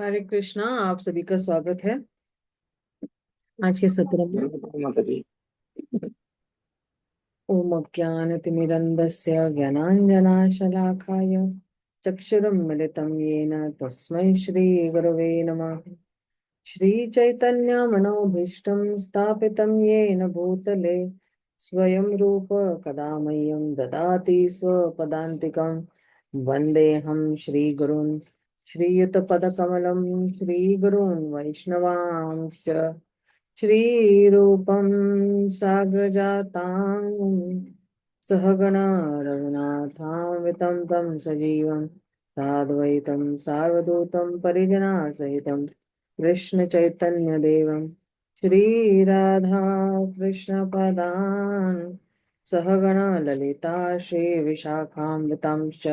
हरे कृष्णा। आप सभी का स्वागत है आज के सत्र में। माता जी। ओम अज्ञानतिमिरन्धस्य ज्ञानाञ्जनाशलाकाय चक्षुरुन्मिलितं येन तस्मै श्रीगुरवे नमः। श्रीचैतन्यमनोभीष्टं स्थापितं येन भूतले स्वयं रूप कदा मह्यं ददाति स्वपदान्तिकं। वन्देऽहं श्रीगुरुन् श्रीयुतपदकमलं श्रीगुरून् वैष्णवांश्च श्रीरूपं साग्रजातां सहगणा रघुनाथान्वितं तं सजीवं साद्वैतं सावधूतं परिजनासहितं कृष्णचैतन्यदेवं श्रीराधा कृष्णपदान् सहगणा ललिता श्रीविशाखान्वितांश्च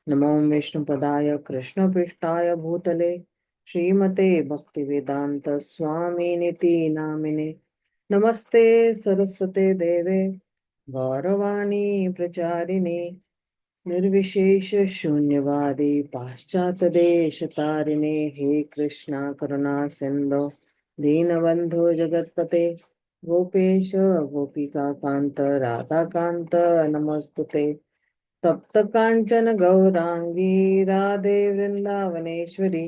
नमो विष्णुपदाय कृष्णपृष्ठाय भूतले श्रीमते भक्तिवेदांत स्वामिनिति नामिने। नमस्ते सरस्वते देवे गौरवाणी प्रचारिणे निर्विशेष शून्यवादी पाश्चात्य देश तारिणे। हे कृष्णा करुणा सिंधु दीनबंधु जगतपते गोपेश गोपिका कांत राधा कांत नमस्तुते। तप्त कांचन गौरांगी राधे वृंदावनेश्वरी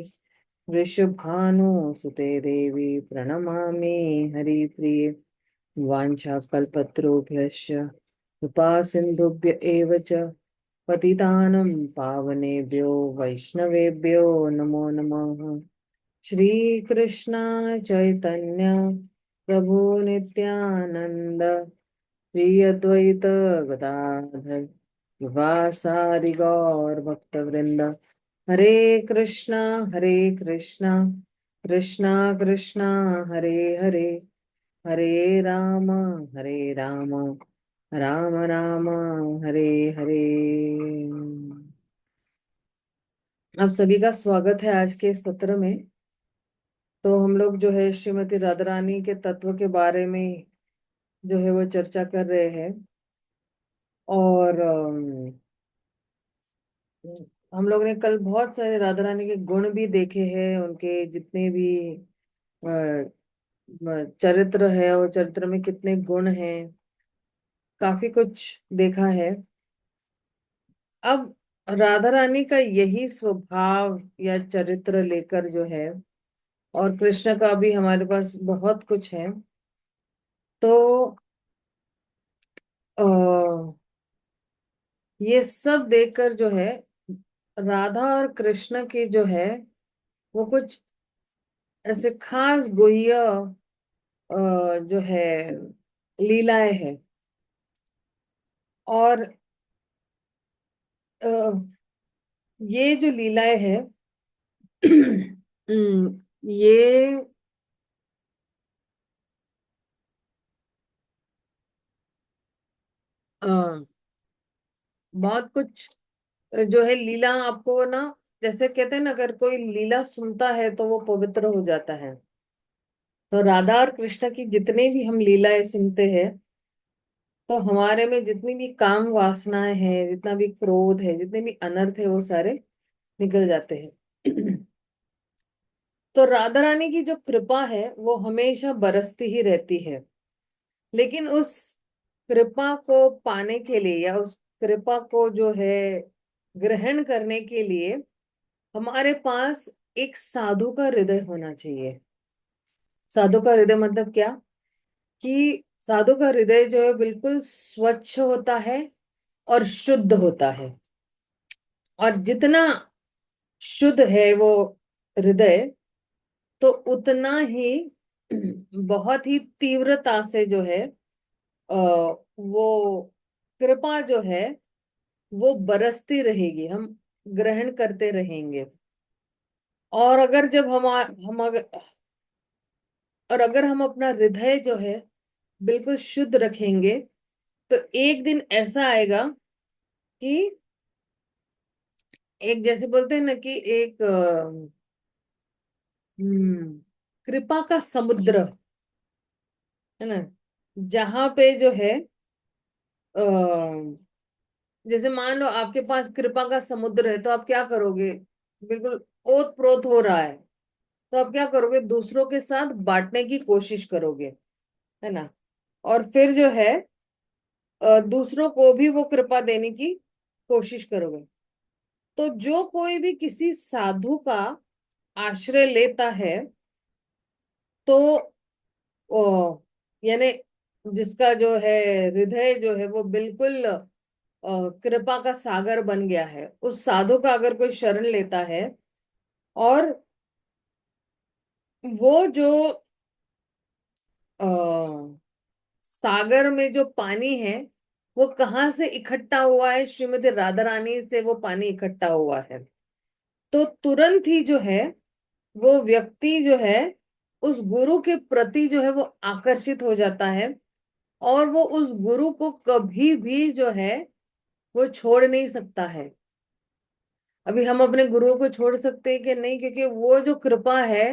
वृषभानुसुते देवी प्रणमामि हरिप्रिये। वाञ्छाकल्पतरुभ्यश्च कृपा सिन्धुभ्य एव च पतितानं पावनेभ्यो वैष्णवेभ्यो नमो नमः। श्रीकृष्ण चैतन्य प्रभु नित्यानंद श्री अद्वैत गदाधर शिवासादि गौर भक्त वृंद। हरे कृष्णा कृष्णा कृष्णा कृष्णा हरे हरे हरे राम राम राम राम हरे हरे। आप सभी का स्वागत है आज के सत्र में। तो हम लोग जो है श्रीमती राधा रानी के तत्व के बारे में जो है वो चर्चा कर रहे हैं। और हम लोग ने कल बहुत सारे राधा रानी के गुण भी देखे हैं, उनके जितने भी अ, चरित्र है और चरित्र में कितने गुण हैं, काफी कुछ देखा है। अब राधा रानी का यही स्वभाव या चरित्र लेकर जो है, और कृष्ण का भी हमारे पास बहुत कुछ है। तो आ, ये सब देखकर जो है राधा और कृष्ण की जो है वो कुछ ऐसे खास गुह्य जो है लीलाएं हैं। और अ, ये जो लीलाएं हैं ये अ, बहुत कुछ जो है लीला आपको ना, जैसे कहते हैं ना, अगर कोई लीला सुनता है तो वो पवित्र हो जाता है। तो राधा और कृष्ण की जितने भी हम लीलाएं सुनते हैं, तो हमारे में जितनी भी काम वासनाएं हैं, जितना भी क्रोध है, जितने भी अनर्थ है, वो सारे निकल जाते हैं। तो राधा रानी की जो कृपा है वो हमेशा बरसती ही रहती है। लेकिन उस कृपा को पाने के लिए या उस कृपा को जो है ग्रहण करने के लिए हमारे पास एक साधु का हृदय होना चाहिए। साधु का हृदय मतलब क्या? कि साधु का हृदय जो है बिल्कुल स्वच्छ होता है और शुद्ध होता है। और जितना शुद्ध है वो हृदय, तो उतना ही बहुत ही तीव्रता से जो है वो कृपा जो है वो बरसती रहेगी, हम ग्रहण करते रहेंगे। और अगर जब और अगर हम अपना हृदय जो है बिल्कुल शुद्ध रखेंगे, तो एक दिन ऐसा आएगा कि एक, जैसे बोलते हैं ना कि एक कृपा का समुद्र है ना, जहां पे जो है जैसे मान लो आपके पास कृपा का समुद्र है, तो आप क्या करोगे? बिल्कुल ओत प्रोत हो रहा है, तो आप क्या करोगे, दूसरों के साथ बांटने की कोशिश करोगे, है ना। और फिर जो है दूसरों को भी वो कृपा देने की कोशिश करोगे। तो जो कोई भी किसी साधु का आश्रय लेता है, तो ओ यानी जिसका जो है हृदय जो है वो बिल्कुल कृपा का सागर बन गया है, उस साधु का अगर कोई शरण लेता है, और वो जो अ, सागर में जो पानी है वो कहाँ से इकट्ठा हुआ है, श्रीमती राधा रानी से वो पानी इकट्ठा हुआ है। तो तुरंत ही जो है वो व्यक्ति जो है उस गुरु के प्रति जो है वो आकर्षित हो जाता है, और वो उस गुरु को कभी भी जो है वो छोड़ नहीं सकता है। अभी हम अपने गुरुओं को छोड़ सकते हैं कि नहीं, क्योंकि वो जो कृपा है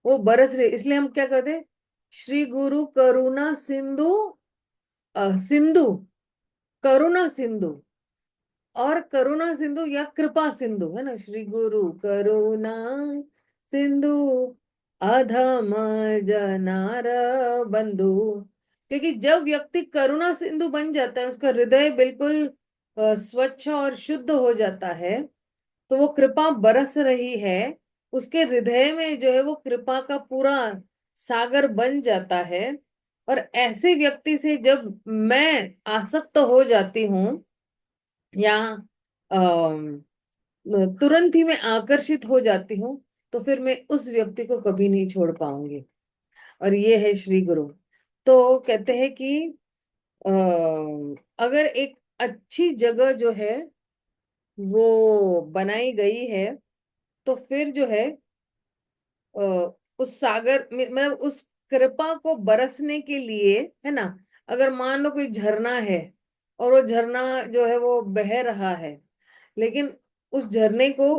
वो बरस रही, इसलिए हम क्या कहते हैं, श्री गुरु करुणा सिंधु, सिंधु, करुणा सिंधु, और करुणा सिंधु या कृपा सिंधु, है ना, श्री गुरु करुणा सिंधु अधम जनार बंधु। क्योंकि जब व्यक्ति करुणा सिंधु बन जाता है, उसका हृदय बिल्कुल स्वच्छ और शुद्ध हो जाता है, तो वो कृपा बरस रही है, उसके हृदय में जो है वो कृपा का पूरा सागर बन जाता है। और ऐसे व्यक्ति से जब मैं आसक्त हो जाती हूँ, या अम, तुरंत ही मैं आकर्षित हो जाती हूँ, तो फिर मैं उस व्यक्ति को कभी नहीं छोड़ पाऊंगी। और ये है श्री गुरु। तो कहते हैं कि अगर एक अच्छी जगह जो है वो बनाई गई है, तो फिर जो है उस सागर में मतलब उस कृपा को बरसने के लिए, है ना, अगर मान लो कोई झरना है, और वो झरना जो है वो बह रहा है, लेकिन उस झरने को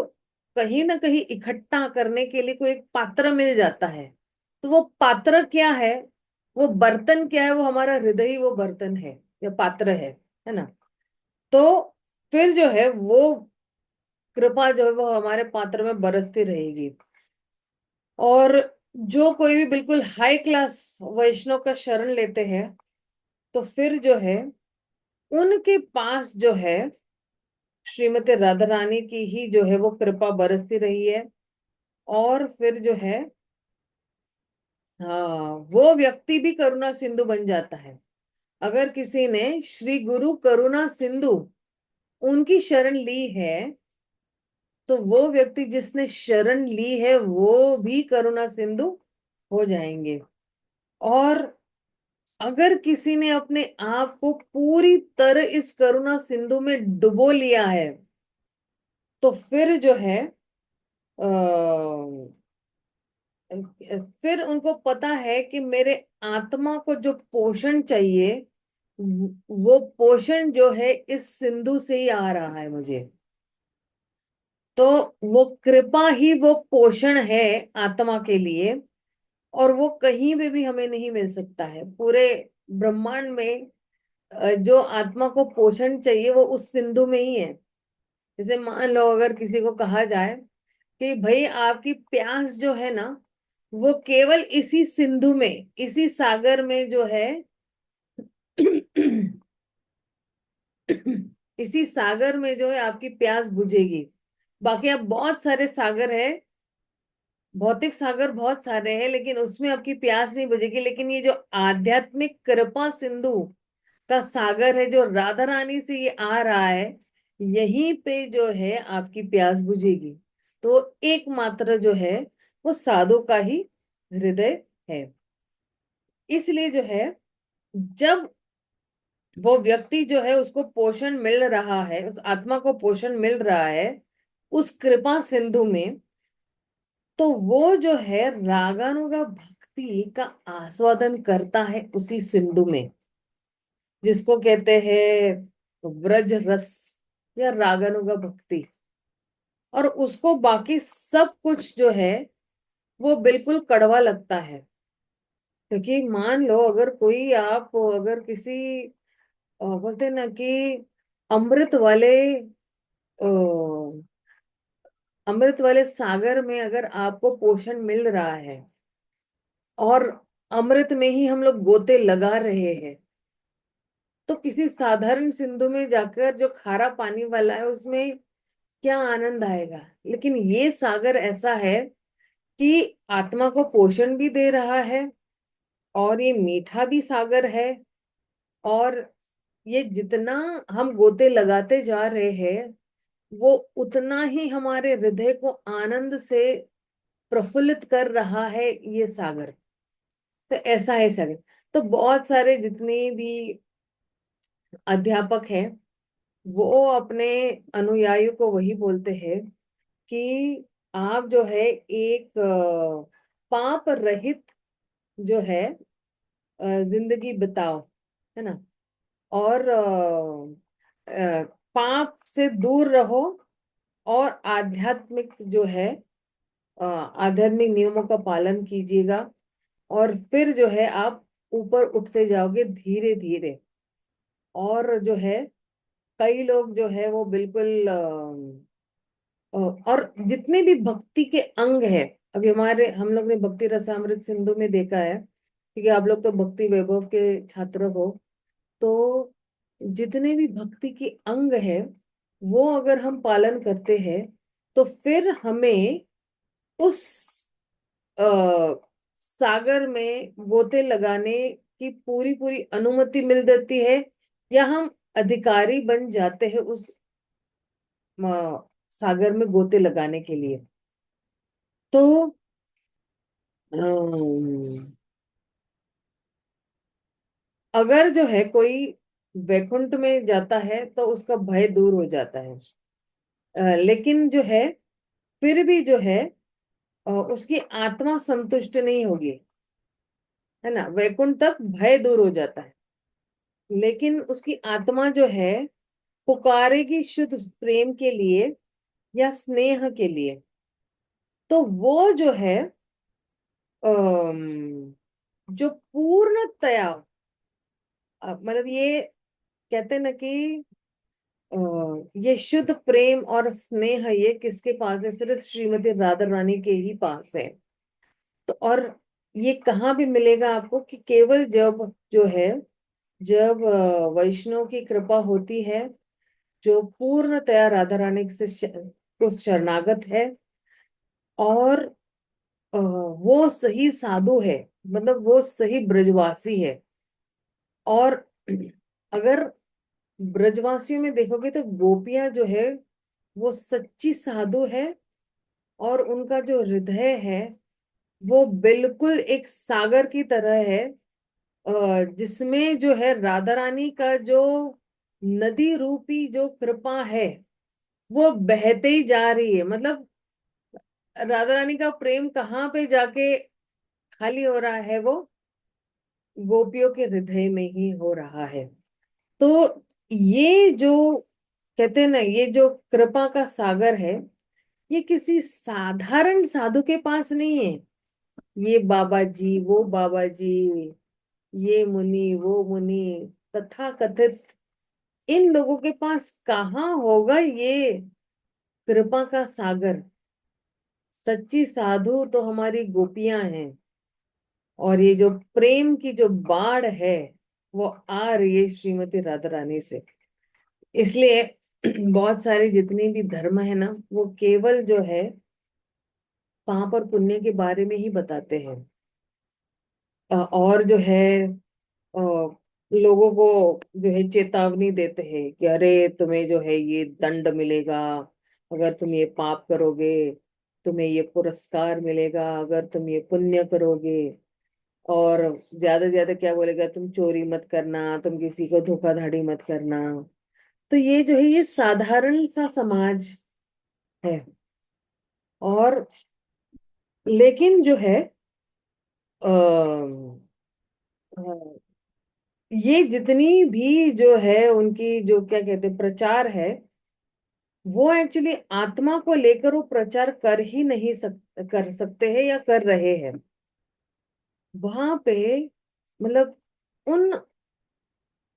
कहीं ना कहीं इकट्ठा करने के लिए कोई एक पात्र मिल जाता है, तो वो पात्र क्या है, वो बर्तन क्या है, वो हमारा हृदय ही वो बर्तन है या पात्र है ना। तो फिर जो है वो कृपा जो है वो हमारे पात्र में बरसती रहेगी। और जो कोई भी बिल्कुल हाई क्लास वैष्णव का शरण लेते हैं, तो फिर जो है उनके पास जो है श्रीमती राधा रानी की ही जो है वो कृपा बरसती रही है। और फिर जो है, हाँ, वो व्यक्ति भी करुणा सिंधु बन जाता है। अगर किसी ने श्री गुरु करुणा सिंधु उनकी शरण ली है, तो वो व्यक्ति जिसने शरण ली है वो भी करुणा सिंधु हो जाएंगे। और अगर किसी ने अपने आप को पूरी तरह इस करुणा सिंधु में डुबो लिया है, तो फिर जो है आ, फिर उनको पता है कि मेरे आत्मा को जो पोषण चाहिए, वो पोषण जो है इस सिंधु से ही आ रहा है मुझे। तो वो कृपा ही वो पोषण है आत्मा के लिए, और वो कहीं पे भी हमें नहीं मिल सकता है पूरे ब्रह्मांड में। जो आत्मा को पोषण चाहिए वो उस सिंधु में ही है। जैसे मान लो अगर किसी को कहा जाए कि भाई आपकी प्यास जो है ना, वो केवल इसी सिंधु में, इसी सागर में जो है इसी सागर में जो है आपकी प्यास बुझेगी। बाकी आप बहुत सारे सागर है, भौतिक सागर बहुत सारे हैं, लेकिन उसमें आपकी प्यास नहीं बुझेगी। लेकिन ये जो आध्यात्मिक कृपा सिंधु का सागर है, जो राधा रानी से ये आ रहा है, यहीं पे जो है आपकी प्यास बुझेगी। तो एकमात्र जो है वो साधु का ही हृदय है। इसलिए जो है जब वो व्यक्ति जो है उसको पोषण मिल रहा है, उस आत्मा को पोषण मिल रहा है उस कृपा सिंधु में, तो वो जो है रागानुगा भक्ति का आस्वादन करता है उसी सिंधु में, जिसको कहते हैं व्रज रस या रागानुगा भक्ति। और उसको बाकी सब कुछ जो है वो बिल्कुल कड़वा लगता है। क्योंकि मान लो अगर कोई आप अगर किसी बोलते हैं ना कि अमृत वाले अमृत वाले सागर में अगर आपको पोषण मिल रहा है और अमृत में ही हम लोग गोते लगा रहे हैं, तो किसी साधारण सिंधु में जाकर जो खारा पानी वाला है उसमें क्या आनंद आएगा। लेकिन ये सागर ऐसा है कि आत्मा को पोषण भी दे रहा है, और ये मीठा भी सागर है, और ये जितना हम गोते लगाते जा रहे हैं वो उतना ही हमारे हृदय को आनंद से प्रफुल्लित कर रहा है ये सागर। तो ऐसा है सागर। तो बहुत सारे जितने भी अध्यापक हैं वो अपने अनुयायियों को वही बोलते हैं कि आप जो है एक पाप रहित जो है जिंदगी बिताओ, है ना। और पाप से दूर रहो, और आध्यात्मिक जो है आध्यात्मिक नियमों का पालन कीजिएगा, और फिर जो है आप ऊपर उठते जाओगे धीरे धीरे। और जो है कई लोग जो है वो बिल्कुल और जितने भी भक्ति के अंग है, अभी हमारे हम लोग ने भक्ति रसामृत सिंधु में देखा है, क्योंकि आप लोग तो भक्ति वैभव के छात्र हो। तो जितने भी भक्ति के अंग है वो अगर हम पालन करते हैं तो फिर हमें उस आ, सागर में गोते लगाने की पूरी पूरी अनुमति मिल जाती है, या हम अधिकारी बन जाते हैं उस सागर में गोते लगाने के लिए। तो अम, अगर जो है कोई वैकुंठ में जाता है तो उसका भय दूर हो जाता है। लेकिन जो है फिर भी जो है उसकी आत्मा संतुष्ट नहीं होगी, है ना। वैकुंठ तक भय दूर हो जाता है, लेकिन उसकी आत्मा जो है पुकारेगी शुद्ध प्रेम के लिए या स्नेह के लिए। तो वो जो है अम, जो पूर्णतया मतलब ये कहते हैं ना कि अ, ये शुद्ध प्रेम और स्नेह ये किसके पास है, सिर्फ श्रीमती राधा रानी के ही पास है। तो और ये कहाँ भी मिलेगा आपको, कि केवल जब जो है जब वैष्णव की कृपा होती है, जो पूर्णतया राधा रानी से को शरणागत है, और वो सही साधु है, मतलब वो सही ब्रजवासी है। और अगर ब्रजवासियों में देखोगे तो गोपियां जो है वो सच्ची साधु है, और उनका जो हृदय है वो बिल्कुल एक सागर की तरह है, जिसमें जो है राधा रानी का जो नदी रूपी जो कृपा है वो बहते ही जा रही है। मतलब राधा रानी का प्रेम कहाँ पे जाके खाली हो रहा है, वो गोपियों के हृदय में ही हो रहा है। तो ये जो कहते हैं ना, ये जो कृपा का सागर है, ये किसी साधारण साधु के पास नहीं है। ये बाबा जी वो बाबा जी, ये मुनि वो मुनि, तथा कथित इन लोगों के पास कहाँ होगा ये कृपा का सागर। सच्ची साधु तो हमारी गोपियां हैं, और ये जो प्रेम की जो बाढ़ है वो आ रही है श्रीमती राधा रानी से। इसलिए बहुत सारे जितने भी धर्म है ना वो केवल जो है पाप और पुण्य के बारे में ही बताते हैं। और जो है लोगों को जो है चेतावनी देते हैं कि अरे तुम्हें जो है ये दंड मिलेगा अगर तुम ये पाप करोगे, तुम्हें ये पुरस्कार मिलेगा अगर तुम ये पुण्य करोगे। और ज्यादा से ज्यादा क्या बोलेगा, तुम चोरी मत करना, तुम किसी को धोखाधड़ी मत करना। तो ये जो है ये साधारण सा समाज है। और लेकिन जो है अ, ये जितनी भी जो है उनकी जो क्या कहते हैं प्रचार है, वो एक्चुअली आत्मा को लेकर वो प्रचार कर ही नहीं कर सकते हैं या कर रहे हैं वहां पे। मतलब उन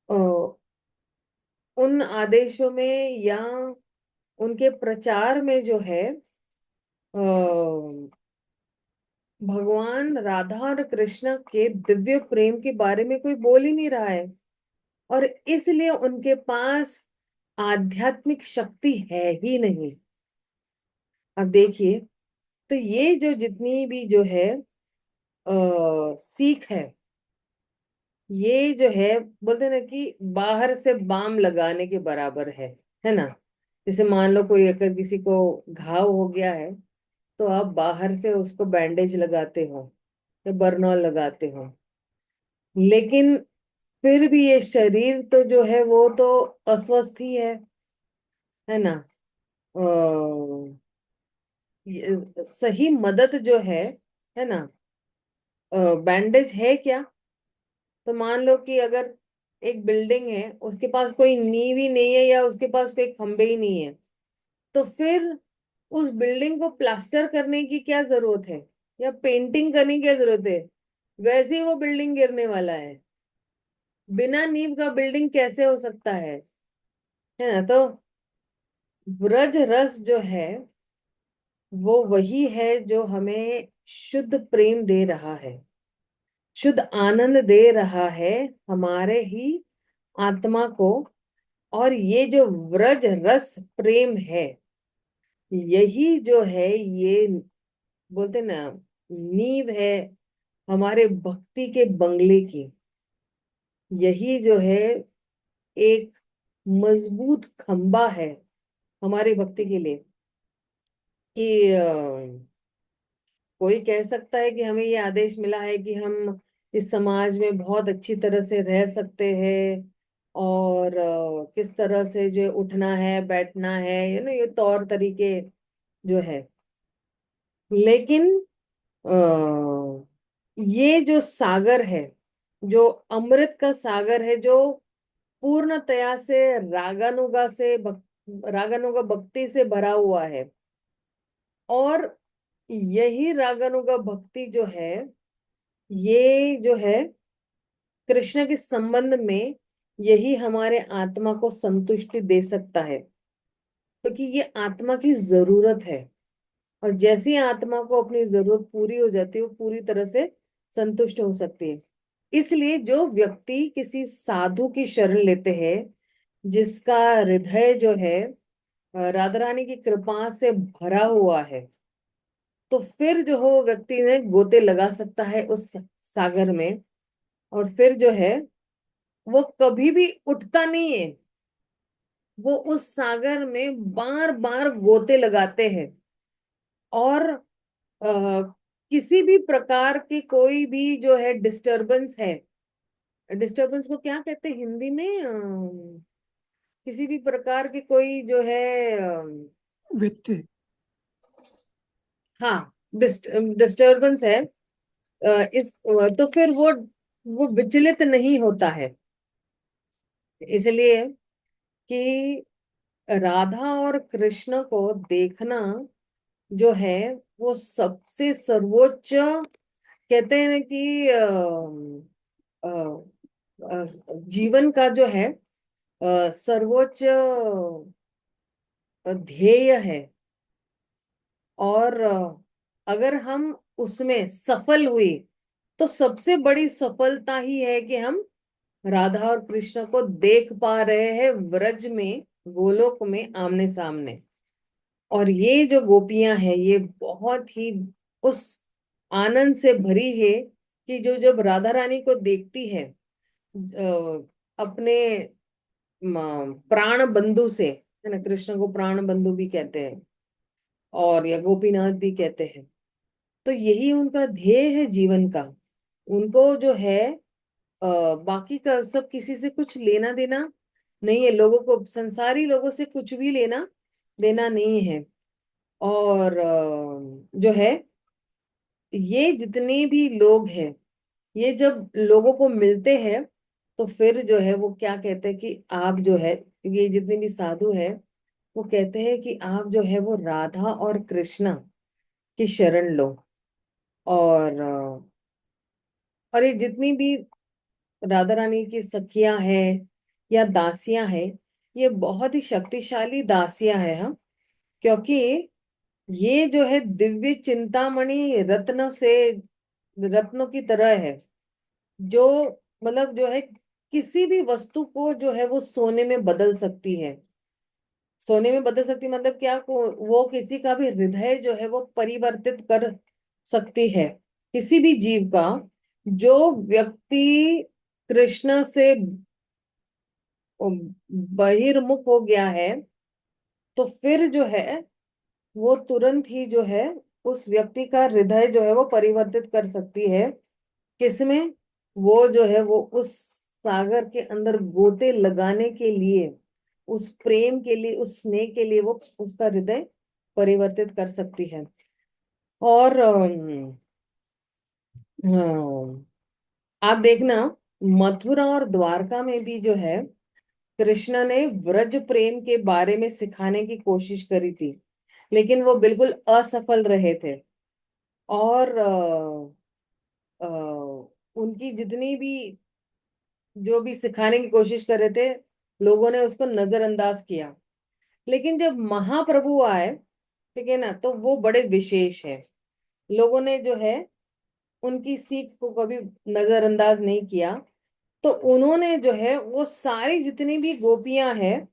अ, उन आदेशों में या उनके प्रचार में जो है भगवान राधा और कृष्ण के दिव्य प्रेम के बारे में कोई बोल ही नहीं रहा है, और इसलिए उनके पास आध्यात्मिक शक्ति है ही नहीं। अब देखिए, तो ये जो जितनी भी जो है सीख है, ये जो है बोलते हैं ना कि बाहर से बाम लगाने के बराबर है ना। जैसे मान लो कोई अगर किसी को घाव हो गया है, तो आप बाहर से उसको बैंडेज लगाते हो या बर्नॉल लगाते हो, लेकिन फिर भी ये शरीर तो जो है वो तो अस्वस्थ ही है ना। अ, सही मदद जो है ना, बैंडेज है क्या? तो मान लो कि अगर एक बिल्डिंग है, उसके पास कोई नींव ही नहीं है या उसके पास कोई खंभे ही नहीं है, तो फिर उस बिल्डिंग को प्लास्टर करने की क्या जरूरत है या पेंटिंग करने की क्या जरूरत है? वैसे ही वो बिल्डिंग गिरने वाला है। बिना नींव का बिल्डिंग कैसे हो सकता है ना। तो व्रज रस जो है वो वही है जो हमें शुद्ध प्रेम दे रहा है, शुद्ध आनंद दे रहा है हमारे ही आत्मा को। और ये जो व्रज रस प्रेम है, यही जो है ये बोलते ना नींव है हमारे भक्ति के बंगले की। यही जो है एक मजबूत खंबा है हमारी भक्ति के लिए, कि कोई कह सकता है कि हमें ये आदेश मिला है कि हम इस समाज में बहुत अच्छी तरह से रह सकते हैं, और किस तरह से जो उठना है बैठना है, ये तौर तरीके जो है। लेकिन ये जो सागर है, जो अमृत का सागर है, जो पूर्णतया से रागानुगा भक्ति से भरा हुआ है, और यही रागानुगा भक्ति जो है, ये जो है कृष्ण के संबंध में, यही हमारे आत्मा को संतुष्टि दे सकता है, क्योंकि ये आत्मा की जरूरत है। और जैसी आत्मा को अपनी जरूरत पूरी हो जाती है, वो पूरी तरह से संतुष्ट हो सकती है। इसलिए जो व्यक्ति किसी साधु की शरण लेते हैं, जिसका हृदय जो है राधा रानी की कृपा से भरा हुआ है, तो फिर जो हो व्यक्ति ने गोते लगा सकता है उस सागर में, और फिर जो है वो कभी भी उठता नहीं है। वो उस सागर में बार बार गोते लगाते हैं, और किसी भी प्रकार की कोई भी जो है डिस्टरबेंस है, डिस्टरबेंस को क्या कहते हैं हिंदी में? किसी भी प्रकार की कोई जो है व्यक्ति। हाँ, डिस्टरबेंस है। तो फिर वो विचलित नहीं होता है। इसलिए कि राधा और कृष्ण को देखना जो है वो सबसे सर्वोच्च, कहते हैं ना कि अ, जीवन का जो है सर्वोच्च ध्येय है। और अगर हम उसमें सफल हुए, तो सबसे बड़ी सफलता ही है कि हम राधा और कृष्ण को देख पा रहे हैं व्रज में, गोलोक में आमने सामने। और ये जो गोपियां हैं, ये बहुत ही उस आनंद से भरी है कि जो जब राधा रानी को देखती है अपने प्राण बंधु से, है ना, कृष्ण को प्राण बंधु भी कहते हैं और या गोपीनाथ भी कहते हैं, तो यही उनका ध्येय है जीवन का। उनको जो है बाकी का सब किसी से कुछ लेना देना नहीं है, लोगों को, संसारी लोगों से कुछ भी लेना देना नहीं है। और जो है ये जितने भी लोग हैं, ये जब लोगों को मिलते हैं, तो फिर जो है वो क्या कहते हैं कि आप जो है, ये जितने भी साधु है, वो कहते हैं कि आप जो है वो राधा और कृष्णा की शरण लो। और और ये जितनी भी राधा रानी की सखियां हैं या दासियां हैं, ये बहुत ही शक्तिशाली दासियां हैं, हम, क्योंकि ये जो है दिव्य चिंतामणि रत्न से, रत्नों की तरह है, जो मतलब जो है किसी भी वस्तु को जो है वो सोने में बदल सकती है। सोने में बदल सकती मतलब क्या, वो किसी का भी हृदय जो है वो परिवर्तित कर सकती है, किसी भी जीव का। जो व्यक्ति कृष्ण से बहिर्मुख हो गया है, तो फिर जो है वो तुरंत ही जो है उस व्यक्ति का हृदय जो है वो परिवर्तित कर सकती है। किसमें? वो जो है वो उस सागर के अंदर गोते लगाने के लिए, उस प्रेम के लिए, उस स्नेह के लिए वो उसका हृदय परिवर्तित कर सकती है। और आप देखना, मथुरा और द्वारका में भी जो है कृष्ण ने व्रज प्रेम के बारे में सिखाने की कोशिश करी थी, लेकिन वो बिल्कुल असफल रहे थे। और उनकी जितनी भी जो भी सिखाने की कोशिश कर रहे थे, लोगों ने उसको नजरअंदाज किया। लेकिन जब महाप्रभु आए, ठीक है ना, तो वो बड़े विशेष है। लोगों ने जो है उनकी सीख को कभी नजरअंदाज नहीं किया। तो उन्होंने जो है वो सारी जितनी भी गोपियां हैं,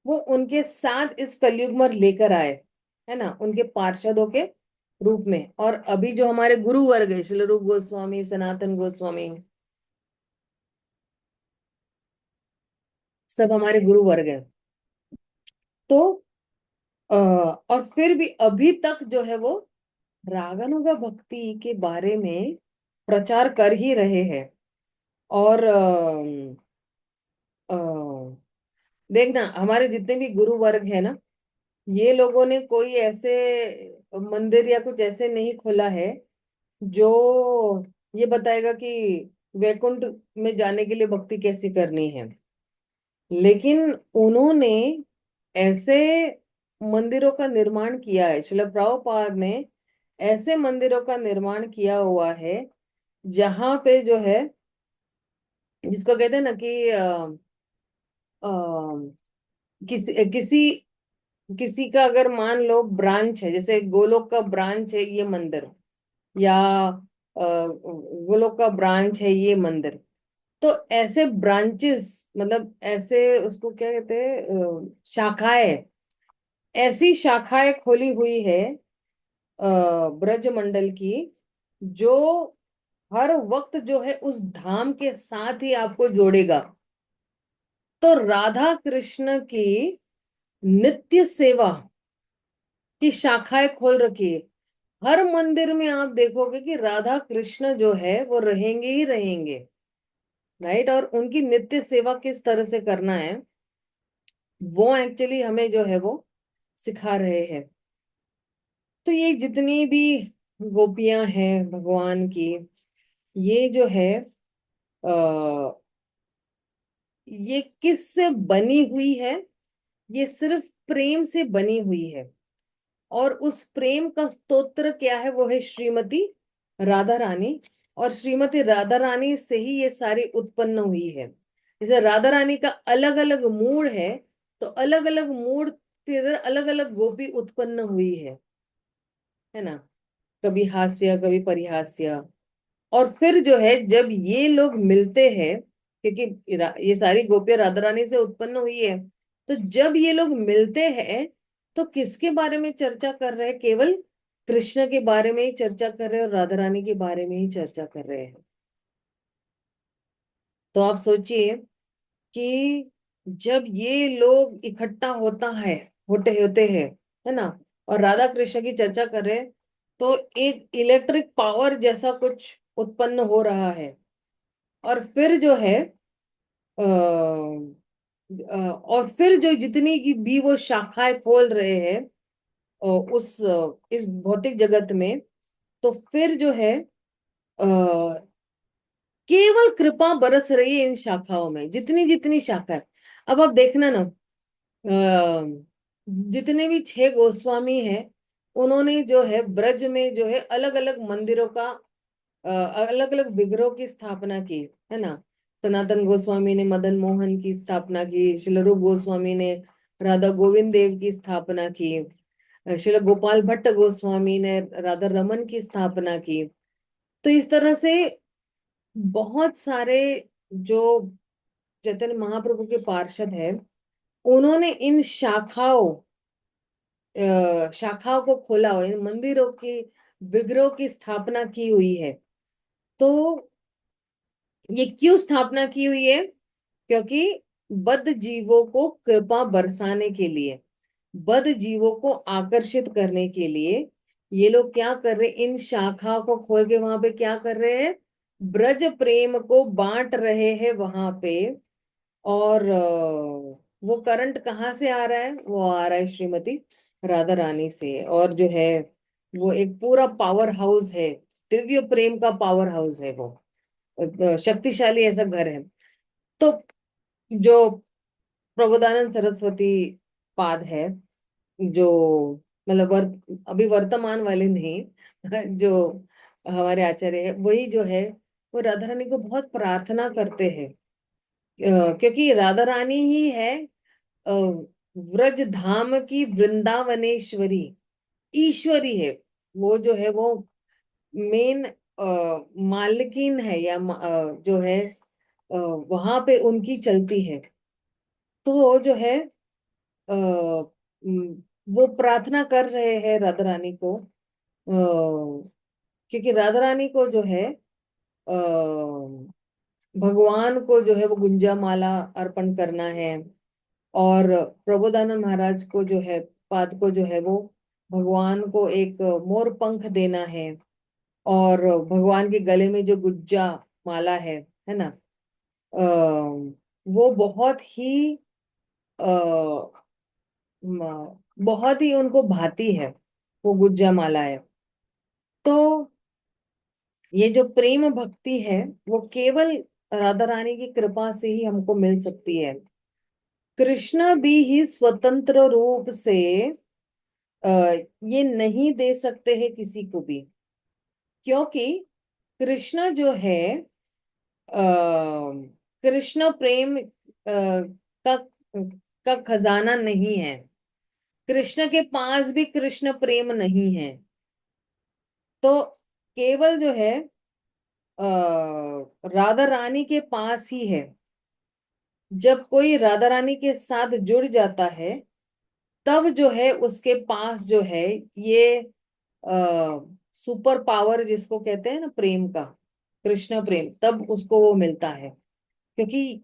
वो उनके साथ इस कलयुग में लेकर आए, है ना, उनके पार्षदों के रूप में। और अभी जो हमारे गुरु वर्ग है, श्रील रूप गोस्वामी, सनातन गोस्वामी, सब हमारे गुरु वर्ग हैं। तो और फिर भी अभी तक जो है वो रागानुगा भक्ति के बारे में प्रचार कर ही रहे हैं। और देखना, हमारे जितने भी गुरु वर्ग है ना, ये लोगों ने कोई ऐसे मंदिर या कुछ ऐसे नहीं खोला है जो ये बताएगा कि वैकुंठ में जाने के लिए भक्ति कैसी करनी है। लेकिन उन्होंने ऐसे मंदिरों का निर्माण किया है, श्रील प्रभुपाद ने ऐसे मंदिरों का निर्माण किया हुआ है जहां पे जो है, जिसको कहते हैं ना कि अ, किसी किसी किसी का अगर मान लो ब्रांच है, जैसे गोलोक का ब्रांच है ये मंदिर, या गोलोक का ब्रांच है ये मंदिर। तो ऐसे ब्रांचेस, मतलब ऐसे उसको क्या कहते हैं, शाखाएं, ऐसी शाखाएं खोली हुई है ब्रज मंडल की, जो हर वक्त जो है उस धाम के साथ ही आपको जोड़ेगा। तो राधा कृष्ण की नित्य सेवा की शाखाएं खोल रखी है। हर मंदिर में आप देखोगे कि राधा कृष्ण जो है वो रहेंगे ही रहेंगे, राइट। और उनकी नित्य सेवा किस तरह से करना है, वो एक्चुअली हमें जो है वो सिखा रहे हैं। तो ये जितनी भी गोपियां हैं भगवान की, ये जो है आ, ये किस से बनी हुई है? ये सिर्फ प्रेम से बनी हुई है। और उस प्रेम का स्तोत्र क्या है? वो है श्रीमती राधा रानी। और श्रीमती राधा रानी से ही ये सारी उत्पन्न हुई है। जैसे राधा रानी का अलग अलग मूड है, तो अलग अलग मूड के अलग अलग गोपी उत्पन्न हुई है ना। कभी हास्य, कभी परिहास्य। और फिर जो है जब ये लोग मिलते हैं, क्योंकि ये सारी गोपियां राधा रानी से उत्पन्न हुई है, तो जब ये लोग मिलते हैं तो किसके बारे में चर्चा कर रहे हैं? केवल कृष्ण के बारे में ही चर्चा कर रहे हैं, और राधा रानी के बारे में ही चर्चा कर रहे हैं। तो आप सोचिए कि जब ये लोग इकट्ठा होता है, होते होते हैं, है ना, और राधा कृष्ण की चर्चा कर रहे हैं, तो एक इलेक्ट्रिक पावर जैसा कुछ उत्पन्न हो रहा है। और फिर जो है और फिर जो जितनी की भी वो शाखाएं खोल रहे हैं उस इस भौतिक जगत में, तो फिर जो है केवल कृपा बरस रही है इन शाखाओं में, जितनी जितनी शाखा है। अब आप देखना ना, जितने भी 6 गोस्वामी हैं, उन्होंने जो है ब्रज में जो है अलग अलग मंदिरों का, अलग अलग विग्रहों की स्थापना की, है ना। सनातन गोस्वामी ने मदन मोहन की स्थापना की, श्रील रूप गोस्वामी ने राधा गोविंद देव की स्थापना की। श्रील गोपाल भट्ट गोस्वामी ने राधा रमन की स्थापना की। तो इस तरह से बहुत सारे जो चैतन्य महाप्रभु के पार्षद हैं, उन्होंने इन शाखाओं को खोला हुआ, इन मंदिरों की, विग्रहों की स्थापना की हुई है। तो ये क्यों स्थापना की हुई है? क्योंकि बद्ध जीवों को कृपा बरसाने के लिए, बद्ध जीवों को आकर्षित करने के लिए ये लोग क्या कर रहे, इन शाखाओं को खोल के वहां पे क्या कर रहे हैं, ब्रज प्रेम को बांट रहे हैं वहां पे। और वो करंट कहाँ से आ रहा है? वो आ रहा है श्रीमती राधा रानी से। और जो है वो एक पूरा पावर हाउस है, दिव्य प्रेम का पावर हाउस है वो, शक्तिशाली ऐसा घर है। तो जो प्रबोधानंद सरस्वती पाद है, जो मतलब अभी वर्तमान वाले नहीं, जो हमारे आचार्य है, वही जो है वो राधा रानी को बहुत प्रार्थना करते हैं। क्योंकि राधा रानी ही है अ, व्रज धाम की वृंदावनेश्वरी, ईश्वरी है। वो जो है वो मेन मालकिन है, या जो है वहां पे उनकी चलती है। तो वो जो है वो प्रार्थना कर रहे हैं राधा रानी को, क्योंकि राधा रानी को जो है भगवान को जो है वो गुंजा माला अर्पण करना है। और प्रबोधानंद महाराज को जो है, पाद को जो है वो भगवान को एक मोर पंख देना है। और भगवान के गले में जो गुज्जा माला है ना, वो बहुत ही बहुत ही उनको भाती है, वो गुज्जा माला है। तो ये जो प्रेम भक्ति है, वो केवल राधा रानी की कृपा से ही हमको मिल सकती है। कृष्ण भी ही स्वतंत्र रूप से आ, ये नहीं दे सकते हैं किसी को भी, क्योंकि कृष्ण जो है कृष्ण प्रेम का खजाना नहीं है। कृष्ण के पास भी कृष्ण प्रेम नहीं है। तो केवल जो है राधा रानी के पास ही है। जब कोई राधा रानी के साथ जुड़ जाता है, तब जो है उसके पास जो है ये सुपर पावर जिसको कहते हैं ना, प्रेम का, कृष्ण प्रेम, तब उसको वो मिलता है। क्योंकि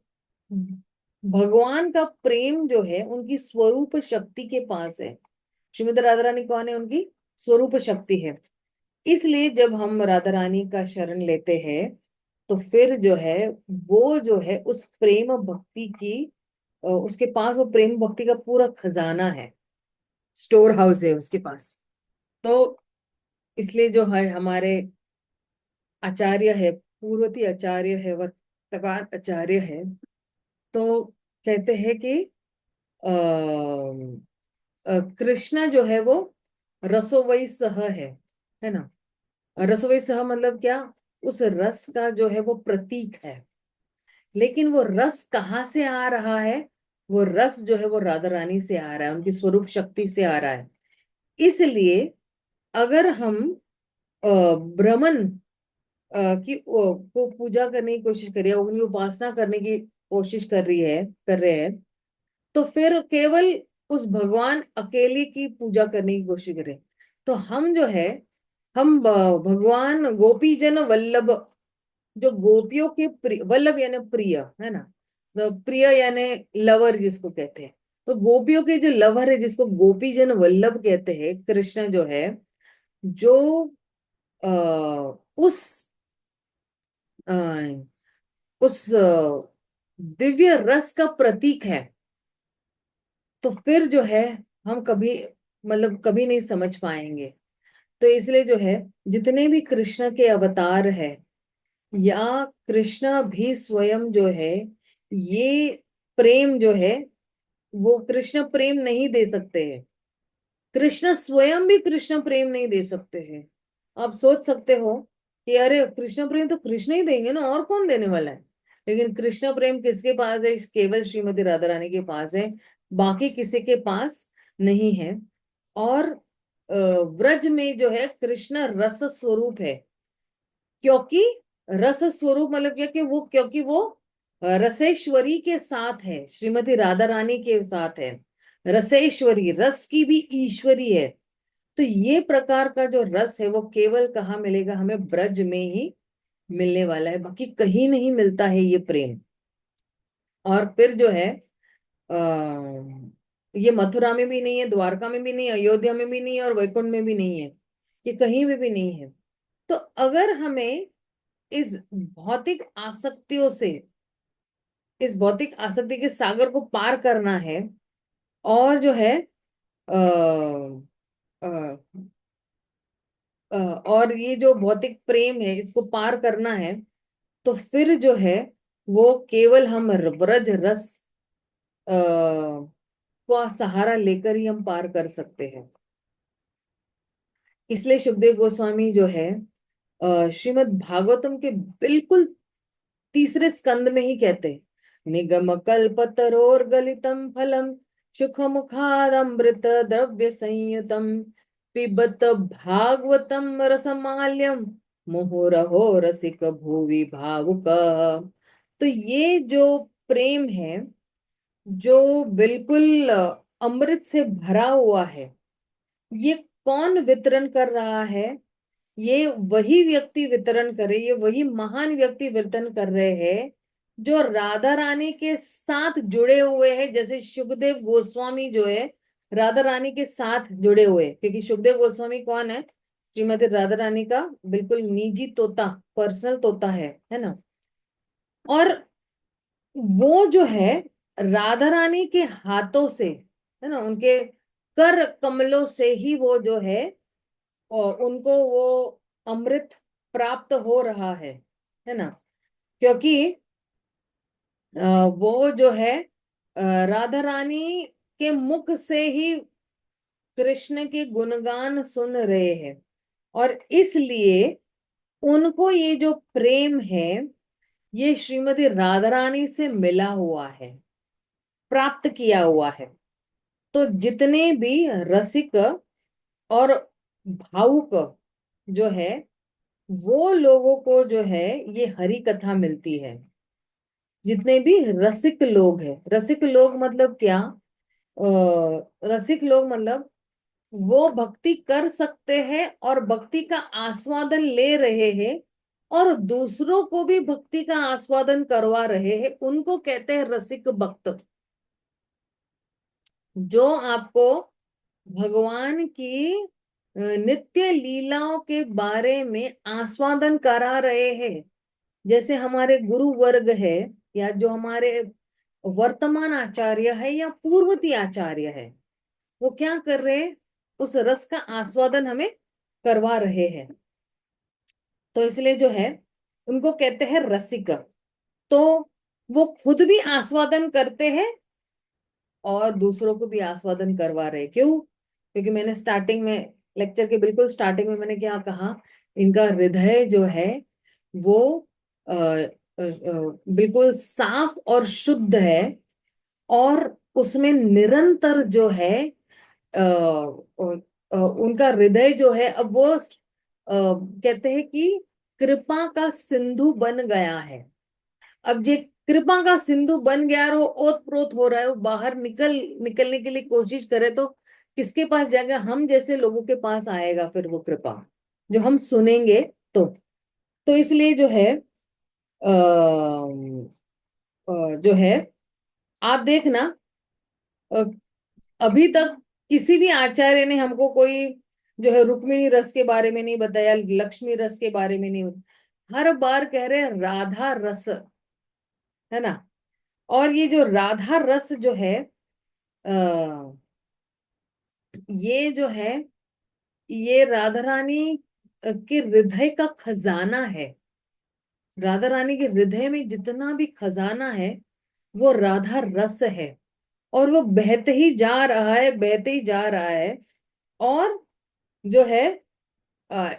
भगवान का प्रेम जो है उनकी स्वरूप शक्ति के पास है। श्रीमती राधा रानी कौन है? उनकी स्वरूप शक्ति है। इसलिए जब हम राधा रानी का शरण लेते हैं, तो फिर जो है वो जो है उस प्रेम भक्ति की उसके पास वो प्रेम भक्ति का पूरा खजाना है, स्टोर हाउस है उसके पास। तो इसलिए जो है हमारे आचार्य है, पूर्वती आचार्य है, वर्तमान आचार्य है, तो कहते हैं कि कृष्ण जो है वो रसोवई सह है ना। रसोवई सह मतलब क्या? उस रस का जो है वो प्रतीक है। लेकिन वो रस कहाँ से आ रहा है? वो रस जो है वो राधा रानी से आ रहा है, उनकी स्वरूप शक्ति से आ रहा है। इसलिए अगर हम ब्राह्मण को पूजा करने की कोशिश करिए, उनकी उपासना करने की कोशिश कर रहे हैं, तो फिर केवल उस भगवान अकेले की पूजा करने की कोशिश करें। तो हम जो है, हम भगवान गोपी जन वल्लभ, जो गोपियों के प्रिय, वल्लभ यानी प्रिय है ना, तो प्रिय यानी लवर जिसको कहते हैं। तो गोपियों के जो लवर है, जिसको गोपी जन वल्लभ कहते हैं, कृष्ण जो है, जो उस आ, उस दिव्य रस का प्रतीक है, तो फिर जो है हम कभी, मतलब कभी नहीं समझ पाएंगे। तो इसलिए जो है जितने भी कृष्ण के अवतार है, या कृष्ण भी स्वयं जो है, ये प्रेम जो है वो कृष्ण प्रेम नहीं दे सकते हैं। कृष्ण स्वयं भी कृष्ण प्रेम नहीं दे सकते हैं। आप सोच सकते हो कि अरे कृष्ण प्रेम तो कृष्ण ही देंगे ना, और कौन देने वाला है? लेकिन कृष्ण प्रेम किसके पास है? केवल श्रीमती राधा रानी के पास है, बाकी किसी के पास नहीं है। और व्रज में जो है कृष्ण रस स्वरूप है। क्योंकि रस स्वरूप मतलब क्या कि वो, क्योंकि वो रसेश्वरी के साथ है, श्रीमती राधा रानी के साथ है। रसेश्वरी, रस की भी ईश्वरी है। तो ये प्रकार का जो रस है वो केवल कहाँ मिलेगा? हमें ब्रज में ही मिलने वाला है, बाकी कहीं नहीं मिलता है ये प्रेम। और फिर जो है ये मथुरा में भी नहीं है, द्वारका में भी नहीं है, अयोध्या में भी नहीं है, और वैकुंठ में भी नहीं है। ये कहीं में भी नहीं है। तो अगर हमें इस भौतिक आसक्तियों से, इस भौतिक आसक्ति के सागर को पार करना है, और जो है आ, और ये जो भौतिक प्रेम है इसको पार करना है, तो फिर जो है वो केवल हम व्रज रस का सहारा लेकर ही हम पार कर सकते हैं। इसलिए सुखदेव गोस्वामी जो है श्रीमद् भागवतम के बिल्कुल तीसरे स्कंद में ही कहते हैं, निगम कल्पतरोर गलितम फलम सुख मुखादमृत द्रव्य संयुतम पिबत भागवतम रसमाल्यम मुहुरहो रसिक भुवि भावुक। तो ये जो प्रेम है, जो बिल्कुल अमृत से भरा हुआ है, ये कौन वितरण कर रहा है? ये वही व्यक्ति वितरण करे, ये वही महान व्यक्ति वितरण कर रहे हैं जो राधा रानी के साथ जुड़े हुए हैं। जैसे सुखदेव गोस्वामी जो है राधा रानी के साथ जुड़े हुए हैं, क्योंकि सुखदेव गोस्वामी कौन है? श्रीमती राधा रानी का बिल्कुल निजी तोता, पर्सनल तोता है ना। और वो जो है राधा रानी के हाथों से, है ना, उनके कर कमलों से ही वो जो है, और उनको वो अमृत प्राप्त हो रहा है ना। क्योंकि वो जो है राधा रानी के मुख से ही कृष्ण के गुणगान सुन रहे हैं, और इसलिए उनको ये जो प्रेम है ये श्रीमती राधा रानी से मिला हुआ है, प्राप्त किया हुआ है। तो जितने भी रसिक और भावुक जो है, वो लोगों को जो है ये हरि कथा मिलती है। जितने भी रसिक लोग हैं, रसिक लोग मतलब क्या? रसिक लोग मतलब वो भक्ति कर सकते हैं और भक्ति का आस्वादन ले रहे हैं, और दूसरों को भी भक्ति का आस्वादन करवा रहे हैं, उनको कहते हैं रसिक भक्त। जो आपको भगवान की नित्य लीलाओं के बारे में आस्वादन करा रहे हैं। जैसे हमारे गुरु वर्ग है, या जो हमारे वर्तमान आचार्य है या पूर्वती आचार्य है, वो क्या कर रहे हैं? उस रस का आस्वादन हमें करवा रहे हैं। तो इसलिए जो है उनको कहते हैं रसिक। तो वो खुद भी आस्वादन करते हैं और दूसरों को भी आस्वादन करवा रहे हैं। क्यों? क्योंकि मैंने स्टार्टिंग में, लेक्चर के बिल्कुल स्टार्टिंग में मैंने क्या कहा? इनका हृदय जो है वो बिल्कुल साफ और शुद्ध है, और उसमें निरंतर जो है उनका हृदय जो है, अब वो कहते हैं कि कृपा का सिंधु बन गया है। अब ये कृपा का सिंधु बन गया और वो ओत प्रोत हो रहा है, वो बाहर निकलने के लिए कोशिश करे तो किसके पास जाएगा? हम जैसे लोगों के पास आएगा फिर वो कृपा, जो हम सुनेंगे। तो इसलिए जो है जो है आप देखना, अ, अभी तक किसी भी आचार्य ने हमको कोई जो है रुक्मिणी रस के बारे में नहीं बताया, लक्ष्मी रस के बारे में नहीं। हर बार कह रहे हैं राधा रस, है ना। और ये जो राधा रस जो है आ, ये जो है ये राधा रानी के हृदय का खजाना है। राधा रानी के हृदय में जितना भी खजाना है वो राधा रस है, और वो बहते ही जा रहा है, बहते ही जा रहा है। और जो है आ,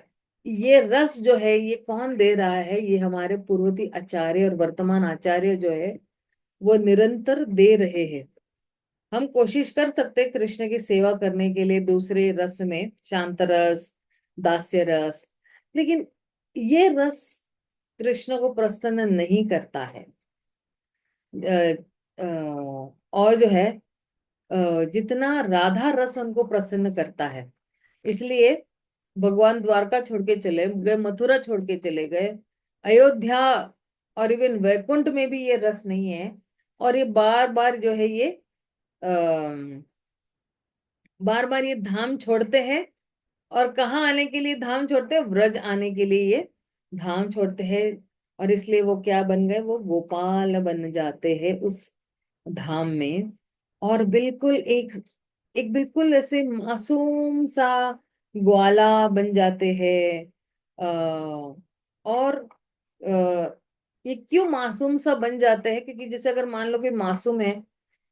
ये रस जो है ये कौन दे रहा है? ये हमारे पूर्वती आचार्य और वर्तमान आचार्य जो है वो निरंतर दे रहे हैं। हम कोशिश कर सकते हैं कृष्ण की सेवा करने के लिए दूसरे रस में, शांत रस, दास्य रस, लेकिन ये रस कृष्ण को प्रसन्न नहीं करता है। और जो है जितना राधा रस उनको प्रसन्न करता है। इसलिए भगवान द्वारका छोड़ के चले गए, मथुरा छोड़ के चले गए, अयोध्या और इवन वैकुंठ में भी ये रस नहीं है। और ये बार बार जो है ये बार बार ये धाम छोड़ते हैं। और कहाँ आने के लिए धाम छोड़ते हैं? व्रज आने के लिए ये धाम छोड़ते हैं। और इसलिए वो क्या बन गए? वो गोपाल बन जाते हैं उस धाम में। और बिल्कुल एक एक बिल्कुल ऐसे मासूम सा ग्वाला बन जाते हैं। और ये क्यों मासूम सा बन जाते हैं? क्योंकि जैसे अगर मान लो कि मासूम है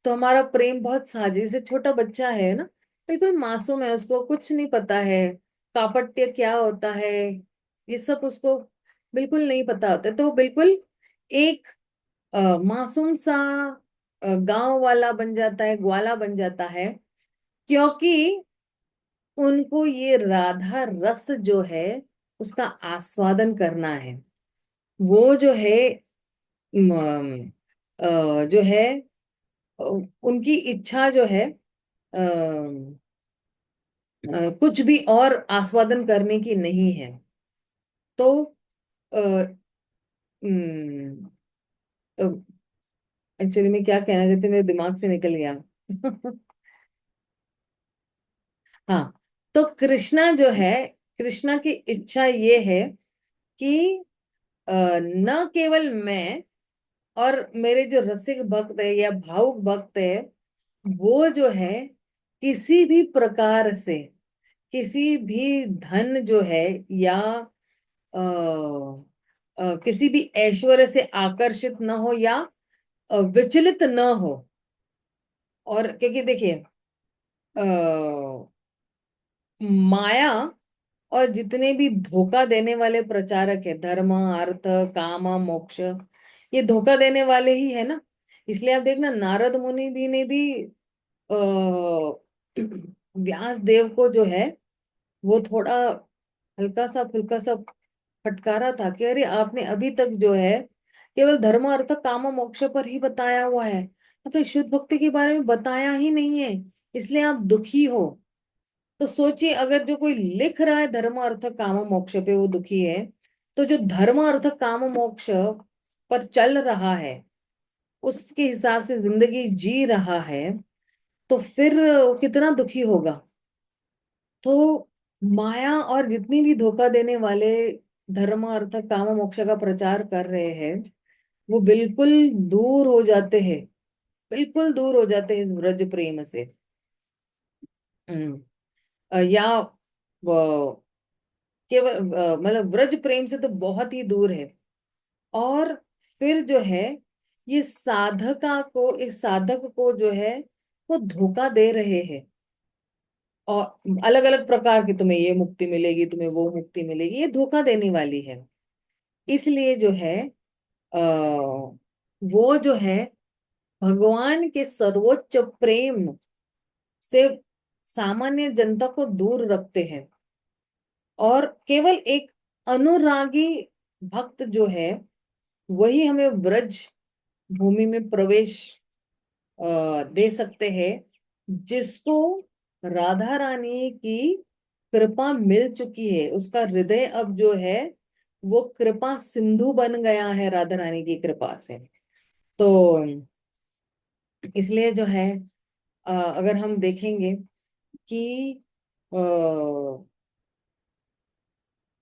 तो हमारा प्रेम बहुत साझी, जैसे छोटा बच्चा है ना, बिल्कुल मासूम है, उसको कुछ नहीं पता है कापट्य क्या होता है, ये सब उसको बिल्कुल नहीं पता होता है। तो वो बिल्कुल एक मासूम सा गांव वाला बन जाता है, ग्वाला बन जाता है। क्योंकि उनको ये राधा रस जो है उसका आस्वादन करना है। वो जो है जो है उनकी इच्छा जो है कुछ भी और आस्वादन करने की नहीं है। तो एक्चुअली मैं क्या कहना चाहती, मेरे दिमाग से निकल गया। हाँ, तो कृष्णा जो है, कृष्णा की इच्छा ये है कि न केवल मैं और मेरे जो रसिक भक्त है या भावुक भक्त है, वो जो है किसी भी प्रकार से, किसी भी धन जो है या किसी भी ऐश्वर्य से आकर्षित न हो या विचलित न हो। और क्योंकि देखिए माया और जितने भी धोखा देने वाले प्रचारक है, धर्म अर्थ काम मोक्ष, ये धोखा देने वाले ही है ना। इसलिए आप देखना नारद मुनि भी ने भी आ, व्यास देव को जो है वो थोड़ा हल्का सा फुल्का सा फटकारा था कि अरे आपने अभी तक जो है केवल धर्म अर्थ काम मोक्ष पर ही बताया हुआ है, आपने शुद्ध भक्ति के बारे में बताया ही नहीं है, इसलिए आप दुखी हो। तो सोचिए, अगर जो कोई लिख रहा है धर्म अर्थ काम मोक्ष पे वो दुखी है, तो जो धर्म अर्थ काम मोक्ष पर चल रहा है, उसके हिसाब से जिंदगी जी रहा है, तो फिर वो कितना दुखी होगा। तो माया और जितनी भी धोखा देने वाले धर्म अर्थ काम मोक्ष का प्रचार कर रहे हैं, वो बिल्कुल दूर हो जाते हैं, बिल्कुल दूर हो जाते हैं इस व्रज प्रेम से। हम्म, या केवल मतलब व्रज प्रेम से तो बहुत ही दूर है। और फिर जो है ये साधका को, इस साधक को जो है वो धोखा दे रहे हैं। और अलग अलग प्रकार की, तुम्हें ये मुक्ति मिलेगी, तुम्हें वो मुक्ति मिलेगी, ये धोखा देने वाली है। इसलिए जो है वो जो है भगवान के सर्वोच्च प्रेम से सामान्य जनता को दूर रखते हैं। और केवल एक अनुरागी भक्त जो है वही हमें व्रज भूमि में प्रवेश दे सकते हैं, जिसको राधा रानी की कृपा मिल चुकी है। उसका हृदय अब जो है वो कृपा सिंधु बन गया है राधा रानी की कृपा से। तो इसलिए जो है अगर हम देखेंगे कि अ,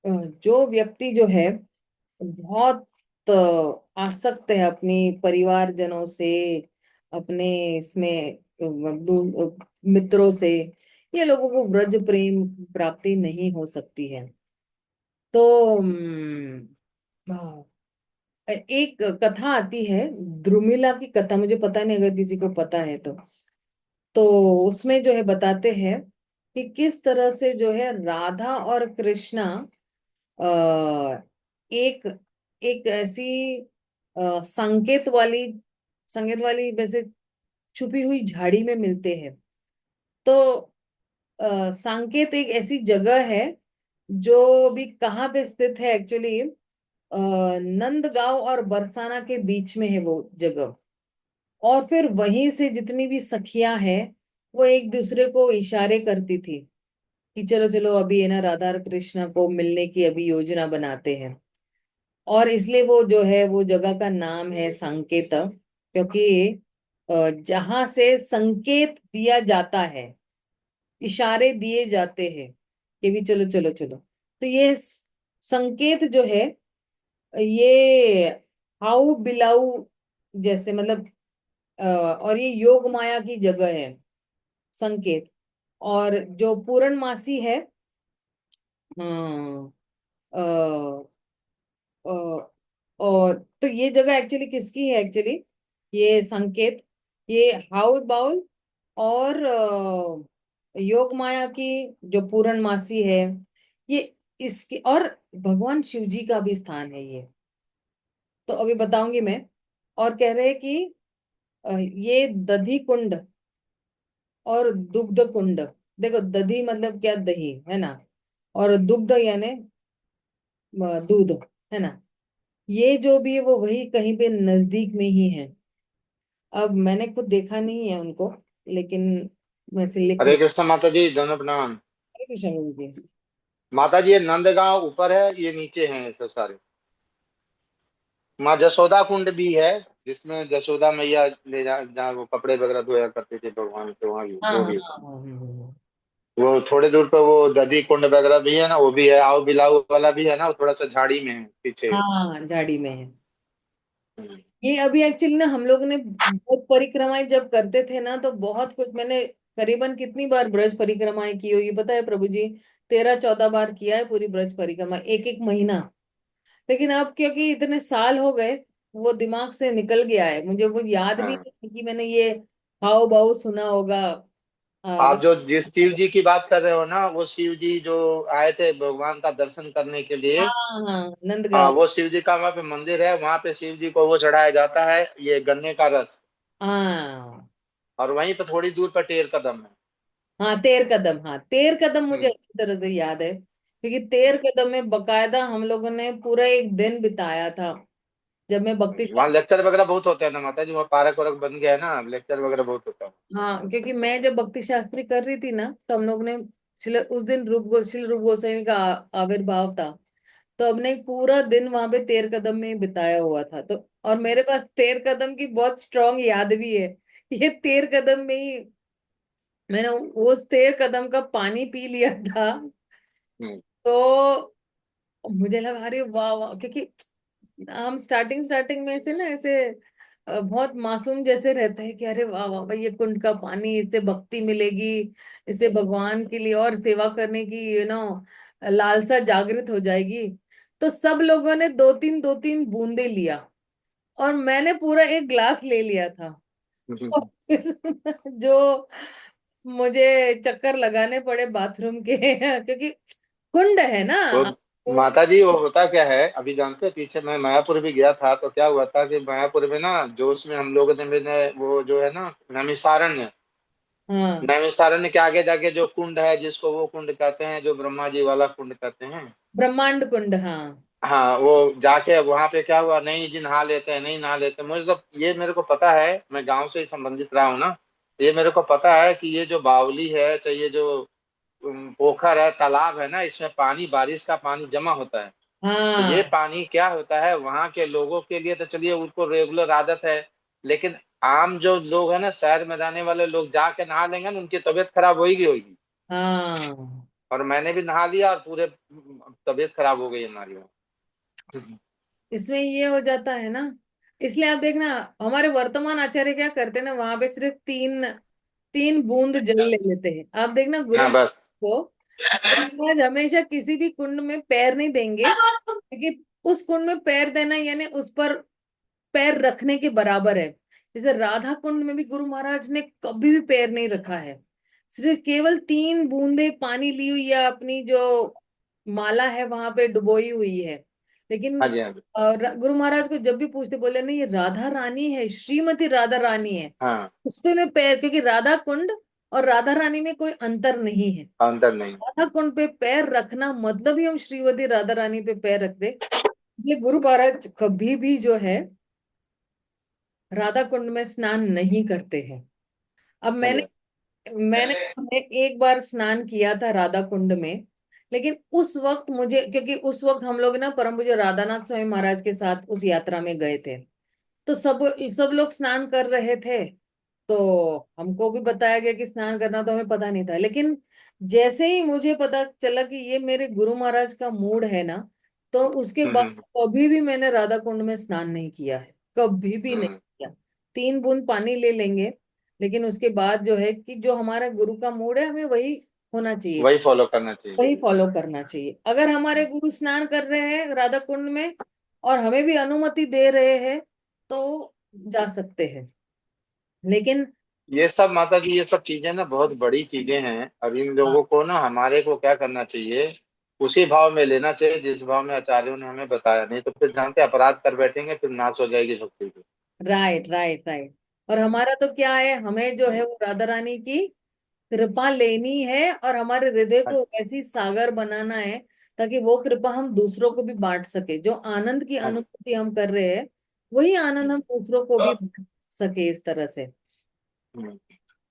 जो व्यक्ति जो है बहुत आसक्त है अपनी परिवारजनों से, अपने इसमें मित्रों से, ये लोगों को व्रज प्रेम प्राप्ति नहीं हो सकती है। तो एक कथा आती है, द्रुमिला की कथा, मुझे पता नहीं अगर किसी को पता है तो उसमें जो है बताते हैं कि किस तरह से जो है राधा और कृष्णा अ, एक एक ऐसी संकेत वाली वैसे छुपी हुई झाड़ी में मिलते हैं। तो सांकेत एक ऐसी जगह है जो भी कहाँ पे स्थित है एक्चुअली, नंदगांव और बरसाना के बीच में है वो जगह। और फिर वहीं से जितनी भी सखियां हैं वो एक दूसरे को इशारे करती थी कि चलो चलो अभी है ना राधा और कृष्णा को मिलने की अभी योजना बनाते हैं। और इसलिए वो जो है वो जगह का नाम है संकेत, क्योंकि जहां से संकेत दिया जाता है, इशारे दिए जाते हैं कि भी चलो चलो चलो। तो ये संकेत जो है ये हाउ बिलाऊ जैसे मतलब और ये योग माया की जगह है संकेत। और जो पूरनमासी है, हाँ, अ, और तो ये जगह एक्चुअली किसकी है एक्चुअली, ये संकेत, ये हाउल बाउल और योग माया की जो पूरनमासी है ये, इसकी और भगवान शिव जी का भी स्थान है ये। तो अभी बताऊंगी मैं। और कह रहे हैं कि ये दधी कुंड और दुग्ध कुंड, देखो दधी मतलब क्या, दही है ना, और दुग्ध यानी दूध, है ना, ये जो भी है वो वही कहीं पे नजदीक में ही है। अब मैंने खुद देखा नहीं है उनको, लेकिन मैं से लिख हरे लिया। कृष्ण माता जी, दोनों प्रणाम। हरे कृष्ण गुरु जी। माता जी, ये नंदगांव ऊपर है, ये नीचे हैं ये सब सारे। माँ जसोदा कुंड भी है, जिसमें जसोदा मैया ले जा जहाँ वो कपड़े वगैरह धोया करते थे भगवान के, वहाँ भी हाँ वो हाँ भी। हाँ वो थोड़े दूर पे वो दधी कुंड वगैरह भी है ना, वो भी है। आओ बिलाऊ वाला भी है ना, वो थोड़ा सा झाड़ी में है पीछे। हाँ, झाड़ी में है। हम्म। ये अभी एक्चुअली ना हम लोग ने बहुत परिक्रमाएं जब करते थे ना तो बहुत कुछ मैंने करीबन कितनी बार ब्रज परिक्रमाएं की होगी पता है प्रभु जी, 13-14 बार किया है पूरी ब्रज परिक्रमा, एक एक महीना। लेकिन अब क्योंकि इतने साल हो गए वो दिमाग से निकल गया है, मुझे वो याद भी हाँ। नहीं कि मैंने ये हाव भाव सुना होगा। आप जो जिस शिव मतलब जी की बात कर रहे हो ना, वो शिव जी जो आए थे भगवान का दर्शन करने के लिए। हाँ हाँ, हाँ, नंदगांव। वो शिव जी का वहाँ पे मंदिर है, वहाँ पे शिव जी को वो चढ़ाया जाता है, ये गन्ने का रस। हाँ और वहीं पे थोड़ी दूर पर टेर कदम है। हाँ, तेर कदम, हाँ तेर कदम मुझे हम्म। अच्छी तरह से याद है, क्योंकि तेर कदम में बकायदा हम लोगों ने पूरा एक दिन बिताया था जब मैं भक्ति वहाँ शास्त्र। लेक्चर वगैरह बहुत होते हैं ना माता जी, वहाँ पार्क वार्क बन गया है ना, लेक्चर वगैरह बहुत होता है। हाँ, क्योंकि मैं जब भक्ति शास्त्री कर रही थी ना तो हम लोग ने उस दिन श्री रूप गोस्वामी का आविर्भाव था। तो हमने एक पूरा दिन वहां पे तेर कदम में ही बिताया हुआ था। तो और मेरे पास तेर कदम की बहुत स्ट्रांग याद भी है। ये तेर कदम में ही मैंने उस तेर कदम का पानी पी लिया था। हम्म। तो मुझे लगा अरे वाह वाह, क्योंकि हम स्टार्टिंग स्टार्टिंग में से ना ऐसे बहुत मासूम जैसे रहते हैं कि अरे वाह वाह भाई ये कुंड का पानी, इससे भक्ति मिलेगी, इससे भगवान के लिए और सेवा करने की लालसा जागृत हो जाएगी। तो सब लोगों ने दो तीन बूंदे लिया और मैंने पूरा एक ग्लास ले लिया था। और फिर जो मुझे चक्कर लगाने पड़े बाथरूम के क्योंकि कुंड है ना। वो वो माता जी, वो होता क्या है, अभी जानते हैं, पीछे मैं मायापुर भी गया था, तो क्या हुआ था कि मायापुर में ना जोश में हम लोगों ने मैंने वो जो है ना नैमिषारण्य, हाँ, नैमिषारण्य के आगे जाके जो कुंड है, जिसको वो कुंड कहते हैं जो ब्रह्मा जी वाला कुंड कहते हैं। ब्रह्मांड कुंड, हाँ। हाँ, वो जाके वहां पे क्या हुआ, नहीं जी नहा लेते हैं, नहीं नहा लेते, मुझे तो ये मेरे को पता है, मैं गांव से ही संबंधित रहा हूँ ना। ये मेरे को पता है कि ये जो बावली है, चाहे ये जो पोखर है, तालाब है ना, इसमें पानी, बारिश का पानी जमा होता है। तो ये हाँ पानी क्या होता है वहां के लोगों के लिए, तो चलिए उनको रेगुलर आदत है। लेकिन आम जो लोग है ना, शहर में रहने वाले लोग जाके नहा लेंगे ना, उनकी तबीयत खराब होगी होगी। हाँ, और मैंने भी नहा लिया और पूरे तबीयत खराब हो गई हमारी वहाँ। इसमें ये हो जाता है ना। इसलिए आप देखना हमारे वर्तमान आचार्य क्या करते हैं ना, वहां पे सिर्फ तीन तीन बूंद जल ले लेते हैं। आप देखना गुरु हाँ बस। को, गुरु महाराज हमेशा किसी भी कुंड में पैर नहीं देंगे, क्योंकि उस कुंड में पैर देना यानी उस पर पैर रखने के बराबर है। जैसे राधा कुंड में भी गुरु महाराज ने कभी भी पैर नहीं रखा है, सिर्फ केवल 3 बूंदे पानी ली हुई है, अपनी जो माला है वहां पे डुबोई हुई है, लेकिन हाँ जी, हाँ जी। गुरु महाराज को जब भी पूछते, बोले नहीं, ये राधा रानी है, श्रीमती राधा रानी है। हाँ, उस पे मैं पैर, क्योंकि राधा कुंड और राधा रानी में कोई अंतर नहीं है। अंतर नहीं। राधा कुंड पे पैर रखना मतलब ही हम श्रीमती राधा रानी पे पैर रख दे। ये गुरु महाराज कभी भी जो है राधा कुंड में स्नान नहीं करते हैं। अब हाँ मैंने जी, मैंने मैंने एक बार स्नान किया था राधा कुंड में। लेकिन उस वक्त मुझे, क्योंकि उस वक्त हम लोग ना परम पूज्य राधानाथ स्वामी महाराज के साथ उस यात्रा में गए थे, तो सब सब लोग स्नान कर रहे थे। तो हमको भी बताया गया कि स्नान करना, तो हमें पता नहीं था। लेकिन जैसे ही मुझे पता चला कि ये मेरे गुरु महाराज का मूड है ना, तो उसके बाद हम्म, कभी भी मैंने राधा कुंड में स्नान नहीं किया है, कभी भी नहीं हम्म, किया। 3 बूंद पानी ले लेंगे, लेकिन उसके बाद जो है कि जो हमारा गुरु का मूड है, हमें वही होना चाहिए, वही फॉलो करना चाहिए। वही फॉलो करना चाहिए। अगर हमारे गुरु स्नान कर रहे हैं राधा कुंड में और हमें भी अनुमति दे रहे हैं, तो जा सकते हैं। लेकिन ये सब माता जी, ये सब चीजें ना बहुत बड़ी चीजें हैं। अब इन हाँ, लोगों को ना, हमारे को क्या करना चाहिए, उसी भाव में लेना चाहिए जिस भाव में आचार्यों ने हमें बताया। नहीं तो फिर जानते अपराध कर बैठेंगे, फिर नाश हो जाएगी भक्ति की। Right right right. और हमारा तो क्या है, हमें जो है वो राधा रानी की कृपा लेनी है, और हमारे हृदय हाँ, को ऐसी सागर बनाना है ताकि वो कृपा हम दूसरों को भी बांट सके। जो आनंद की हाँ जी। अनुभूति हम कर रहे हैं, वही आनंद हम दूसरों को भी बांट सके इस तरह से। हम्म,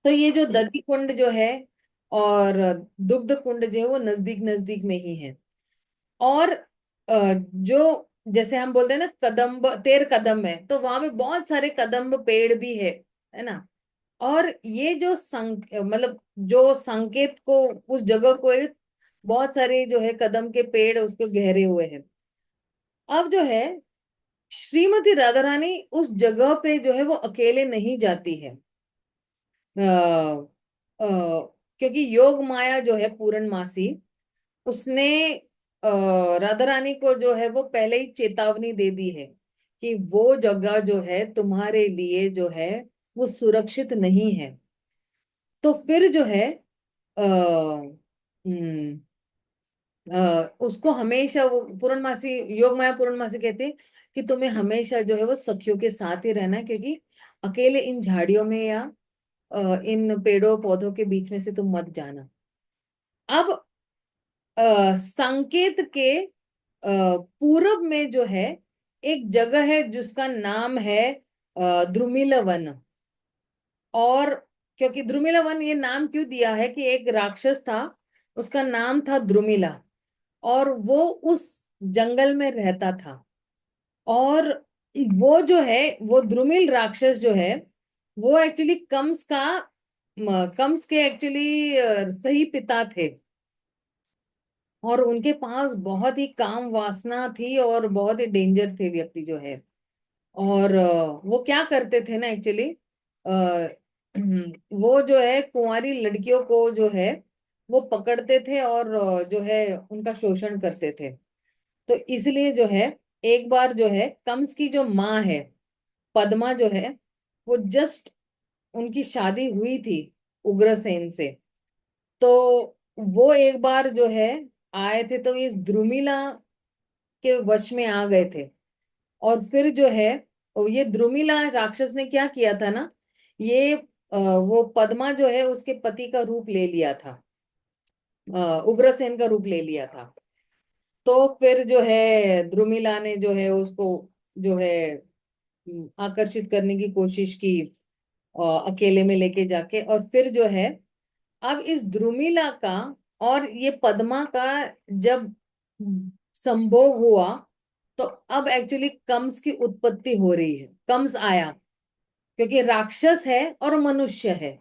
तो ये जो दधि कुंड जो है और दुग्ध कुंड जो है, वो नजदीक नजदीक में ही है। और जो जैसे हम बोलते हैं ना, कदम्ब, तेर कदम है, तो वहां पे बहुत सारे कदम्ब पेड़ भी है ना। और ये जो मतलब जो संकेत को, उस जगह को बहुत सारे जो है कदम के पेड़ उसको घेरे हुए हैं। अब जो है श्रीमती राधा रानी उस जगह पे जो है वो अकेले नहीं जाती है। क्योंकि योग माया जो है पूर्णमासी, उसने राधा रानी को जो है वो पहले ही चेतावनी दे दी है कि वो जगह जो है तुम्हारे लिए जो है वो सुरक्षित नहीं है। तो फिर जो है आ, उसको हमेशा वो पूर्णमासी, योग माया पूर्णमासी कहते हैं कि तुम्हें हमेशा जो है वो सखियों के साथ ही रहना है, क्योंकि अकेले इन झाड़ियों में या इन पेड़ों पौधों के बीच में से तुम मत जाना। अब संकेत के पूरब में जो है एक जगह है जिसका नाम है द्रुमिल वन। और क्योंकि द्रुमिला वन ये नाम क्यों दिया है कि एक राक्षस था, उसका नाम था द्रुमिला, और वो उस जंगल में रहता था। और वो जो है, वो द्रुमिल राक्षस जो है, वो एक्चुअली कंस के एक्चुअली सही पिता थे। और उनके पास बहुत ही काम वासना थी और बहुत ही डेंजर थे व्यक्ति जो है। और वो क्या करते थे ना एक्चुअली, वो जो है कुंवारी लड़कियों को जो है वो पकड़ते थे और जो है उनका शोषण करते थे। तो इसलिए जो है एक बार जो है कंस की जो माँ है, पद्मा जो है, वो जस्ट उनकी शादी हुई थी उग्रसेन से। तो वो एक बार जो है आए थे, तो इस द्रुमिला के वश में आ गए थे। और फिर जो है ये द्रुमिला राक्षस ने क्या किया था ना, ये वो पद्मा जो है उसके पति का रूप ले लिया था, उग्रसेन का रूप ले लिया था। तो फिर जो है द्रुमिला ने जो है उसको जो है आकर्षित करने की कोशिश की, अकेले में लेके जाके। और फिर जो है अब इस द्रुमिला का और ये पद्मा का जब संभोग हुआ, तो अब एक्चुअली कंस की उत्पत्ति हो रही है। कंस आया क्योंकि राक्षस है और मनुष्य है,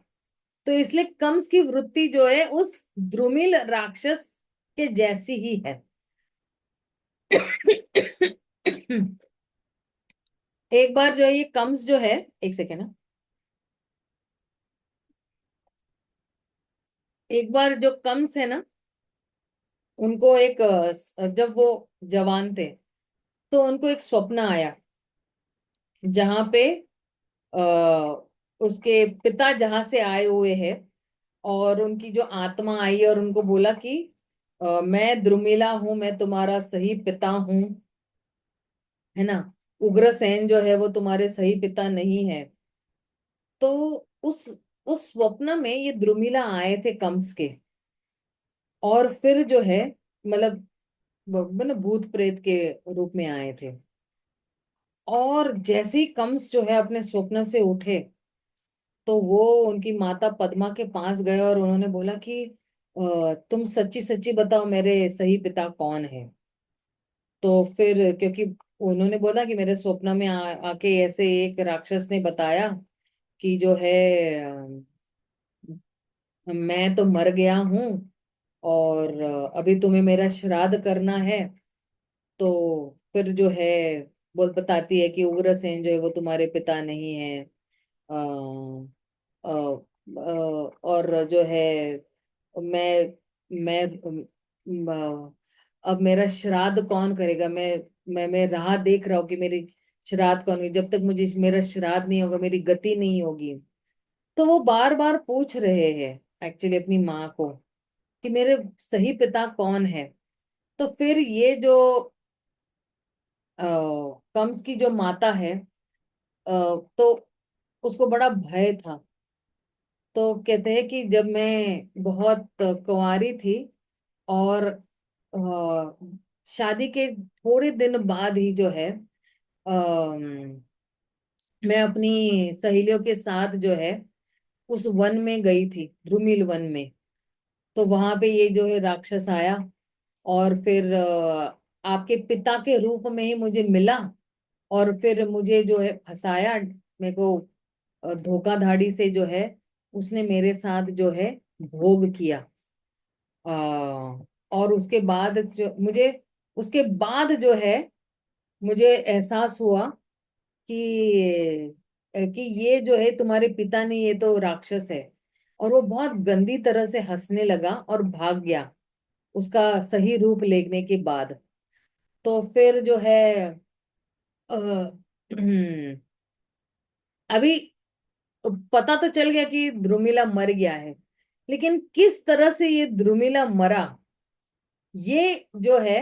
तो इसलिए कंस की वृत्ति जो है उस द्रुमिल राक्षस के जैसी ही है। एक बार जो है ये कंस जो है, एक सेकेंड ना, एक बार जो कंस है ना, उनको एक जब वो जवान थे, तो उनको एक स्वप्न आया जहां पे उसके पिता जहां से आए हुए हैं, और उनकी जो आत्मा आई और उनको बोला कि मैं द्रुमिला हूं, मैं तुम्हारा सही पिता हूं। है ना, उग्रसेन जो है वो तुम्हारे सही पिता नहीं है। तो उस स्वप्न में ये द्रुमिला आए थे कंस के, और फिर जो है मतलब मतलब भूत प्रेत के रूप में आए थे। और जैसे ही कंस जो है अपने स्वप्न से उठे, तो वो उनकी माता पद्मा के पास गए और उन्होंने बोला कि तुम सच्ची सच्ची बताओ मेरे सही पिता कौन है। तो फिर क्योंकि उन्होंने बोला कि मेरे स्वप्न में आके ऐसे एक राक्षस ने बताया कि जो है मैं तो मर गया हूँ, और अभी तुम्हें मेरा श्राद्ध करना है। तो फिर जो है बोल बताती है कि उग्रसेन जो है वो तुम्हारे पिता नहीं है। अ, अ, और जो है मैं अब मेरा श्राद्ध कौन करेगा। मैं राह देख रहा हूँ कि मेरी श्राद्ध कौन होगी, जब तक मुझे मेरा श्राद्ध नहीं होगा मेरी गति नहीं होगी। तो वो बार बार पूछ रहे हैं एक्चुअली अपनी माँ को कि मेरे सही पिता कौन है। तो फिर ये जो कंस की जो माता है, तो उसको बड़ा भय था। तो कहते हैं कि जब मैं बहुत कुंवारी थी, और शादी के थोड़े दिन बाद ही जो है मैं अपनी सहेलियों के साथ जो है उस वन में गई थी, द्रुमिल वन में। तो वहां पे ये जो है राक्षस आया, और फिर आपके पिता के रूप में ही मुझे मिला, और फिर मुझे जो है फंसाया, मेरे को धोखाधड़ी से जो है उसने मेरे साथ जो है भोग किया। आ, और उसके बाद जो है मुझे एहसास हुआ कि ये जो है तुम्हारे पिता नहीं, ये तो राक्षस है। और वो बहुत गंदी तरह से हंसने लगा और भाग गया उसका सही रूप लेने के बाद। तो फिर जो है अभी पता तो चल गया कि द्रुमिला मर गया है, लेकिन किस तरह से ये द्रुमिला मरा, ये जो है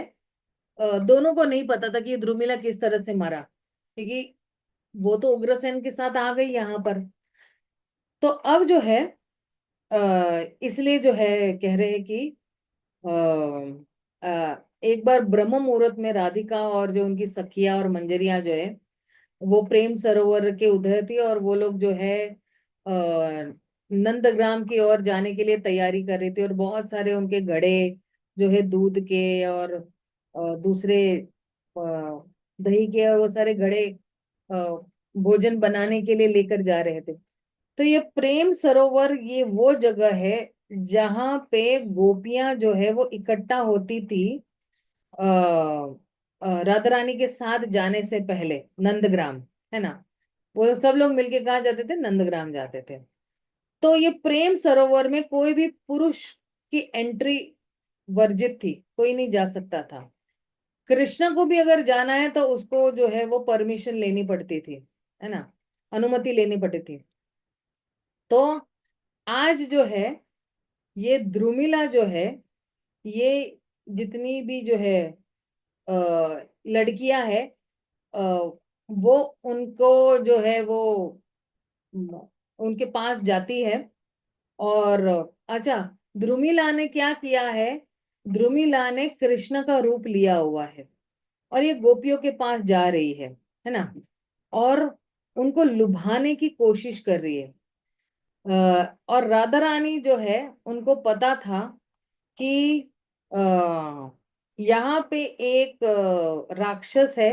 दोनों को नहीं पता था कि ये द्रुमिला किस तरह से मरा, क्योंकि वो तो उग्रसेन के साथ आ गई यहाँ पर। तो अब जो है इसलिए जो है कह रहे हैं कि एक बार ब्रह्म मुहूर्त में राधिका और जो उनकी सखिया और मंजरियां जो है वो प्रेम सरोवर के उधर थी, और वो लोग जो है नंदग्राम की ओर जाने के लिए तैयारी कर रहे थे, और बहुत सारे उनके घड़े जो है दूध के और दूसरे अ, दही के, और वो सारे घड़े अ, भोजन बनाने के लिए लेकर जा रहे थे। तो ये प्रेम सरोवर ये वो जगह है जहां पे गोपियां जो है वो इकट्ठा होती थी राधा रानी के साथ जाने से पहले नंदग्राम, है ना। वो सब लोग मिलके कहाँ जाते थे, नंदग्राम जाते थे। तो ये प्रेम सरोवर में कोई भी पुरुष की एंट्री वर्जित थी, कोई नहीं जा सकता था। कृष्णा को भी अगर जाना है तो उसको जो है वो परमिशन लेनी पड़ती थी, है ना, अनुमति लेनी पड़ती थी। तो आज जो है ये द्रुमिला जो है, ये जितनी भी जो है लड़कियां हैं, अ, वो उनको जो है वो उनके पास जाती है। और अच्छा, द्रुमिला ने क्या किया है, द्रुमिला ने कृष्ण का रूप लिया हुआ है, और ये गोपियों के पास जा रही है ना, और उनको लुभाने की कोशिश कर रही है। और राधा रानी जो है उनको पता था कि आ, यहाँ पे एक राक्षस है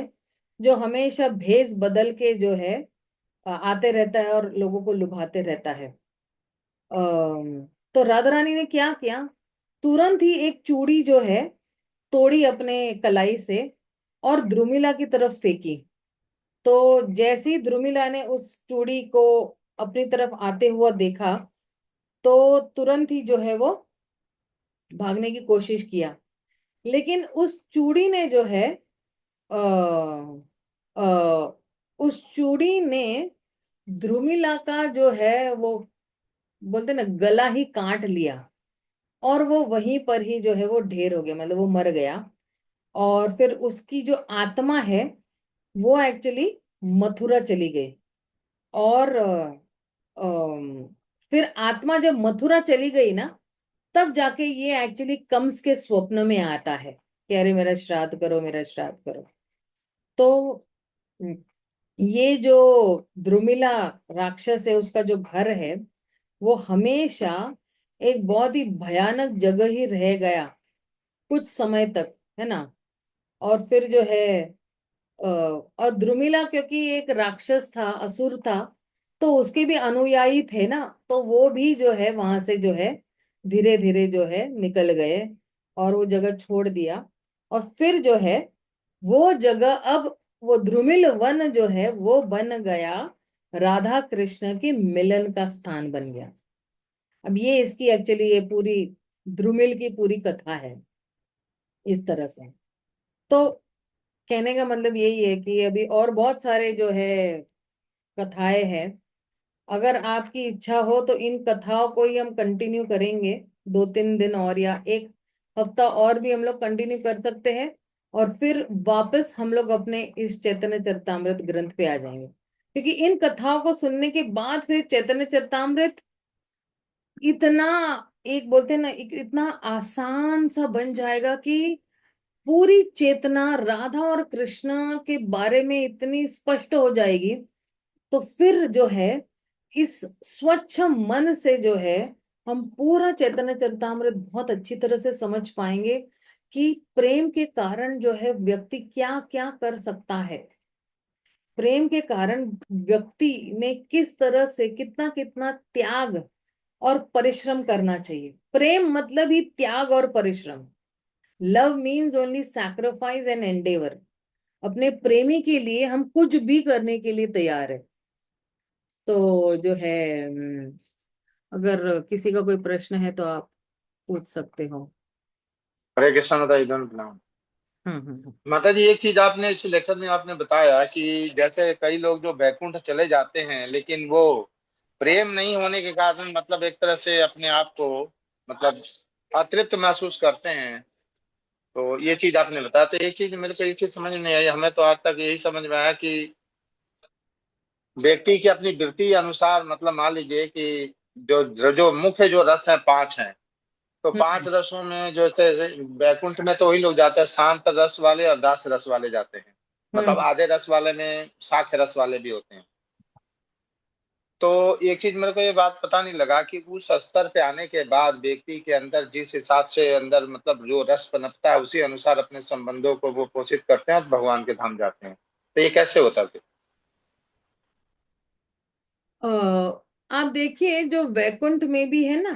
जो हमेशा भेष बदल के जो है आते रहता है और लोगों को लुभाते रहता है। तो राधा रानी ने क्या किया, तुरंत ही एक चूड़ी जो है तोड़ी अपने कलाई से और द्रुमिला की तरफ फेंकी। तो जैसे ही द्रुमिला ने उस चूड़ी को अपनी तरफ आते हुआ देखा, तो तुरंत ही जो है वो भागने की कोशिश किया। लेकिन उस चूड़ी ने जो है आ, आ, उस चूड़ी ने द्रुमिला का जो है वो बोलते ना गला ही काट लिया, और वो वहीं पर ही जो है वो ढेर हो गया, मतलब वो मर गया। और फिर उसकी जो आत्मा है वो एक्चुअली मथुरा चली गई। और अम, फिर आत्मा जब मथुरा चली गई ना, तब जाके ये एक्चुअली कंस के स्वप्न में आता है कि अरे मेरा श्राद्ध करो, मेरा श्राद्ध करो। तो ये जो द्रुमिला राक्षस है, उसका जो घर है, वो हमेशा एक बहुत ही भयानक जगह ही रह गया कुछ समय तक, है ना। और फिर जो है और द्रुमिला क्योंकि एक राक्षस था, असुर था, तो उसके भी अनुयायी थे ना, तो वो भी जो है वहां से जो है धीरे धीरे जो है निकल गए और वो जगह छोड़ दिया। और फिर जो है वो जगह अब वो द्रुमिल वन जो है वो बन गया राधा कृष्ण के मिलन का स्थान बन गया। अब ये इसकी एक्चुअली ये पूरी द्रुमिल की पूरी कथा है इस तरह से। तो कहने का मतलब यही है कि अभी और बहुत सारे जो है कथाएं हैं। अगर आपकी इच्छा हो तो इन कथाओं को ही हम कंटिन्यू करेंगे 2-3 दिन और, या एक हफ्ता और भी हम लोग कंटिन्यू कर सकते हैं। और फिर वापस हम लोग अपने इस चैतन्य चरितामृत ग्रंथ पे आ जाएंगे, क्योंकि इन कथाओं को सुनने के बाद फिर चैतन्य चरितामृत इतना, एक बोलते हैं ना, इतना आसान सा बन जाएगा कि पूरी चेतना राधा और कृष्ण के बारे में इतनी स्पष्ट हो जाएगी। तो फिर जो है इस स्वच्छ मन से जो है हम पूरा चैतन्य चरितामृत बहुत अच्छी तरह से समझ पाएंगे कि प्रेम के कारण जो है व्यक्ति क्या क्या कर सकता है। प्रेम के कारण व्यक्ति ने किस तरह से कितना कितना त्याग और परिश्रम करना चाहिए। प्रेम मतलब ही त्याग और परिश्रम। Love means only sacrifice and Endeavour. अपने प्रेमी के लिए हम कुछ भी करने के लिए तैयार है। तो जो है अगर किसी का कोई प्रश्न है तो आप पूछ सकते हो। हरे कृष्ण माता जी, दोनों प्रणाम। हम्म। माता जी, एक चीज आपने इस लेक्चर में आपने बताया कि जैसे कई लोग जो बैकुंठ चले जाते हैं, लेकिन वो प्रेम नहीं होने के कारण मतलब एक तरह से अपने आप को मतलब अतृप्त महसूस करते हैं। तो ये चीज आपने बताया, तो एक चीज मेरे को एक चीज समझ में नहीं आई। हमें तो आज तक यही समझ में आया कि व्यक्ति की अपनी वृत्ति अनुसार, मतलब मान लीजिए कि जो जो मुख्य जो रस है 5 हैं, तो 5 हम्म। रसों में जो वैकुंठ में तो वही लोग जाते हैं, शांत रस वाले और दास रस वाले जाते हैं। मतलब हम्म। आधे रस वाले में साख्य रस वाले भी होते हैं। तो एक चीज मेरे को ये बात पता नहीं लगा कि उस स्तर पे आने के बाद व्यक्ति के अंदर जिस हिसाब से अंदर मतलब जो रस पनपता है, उसी अनुसार अपने संबंधों को वो पोषित करते हैं और भगवान के धाम जाते हैं। तो ये कैसे होता है? अ, आप देखिए जो वैकुंठ में भी है ना,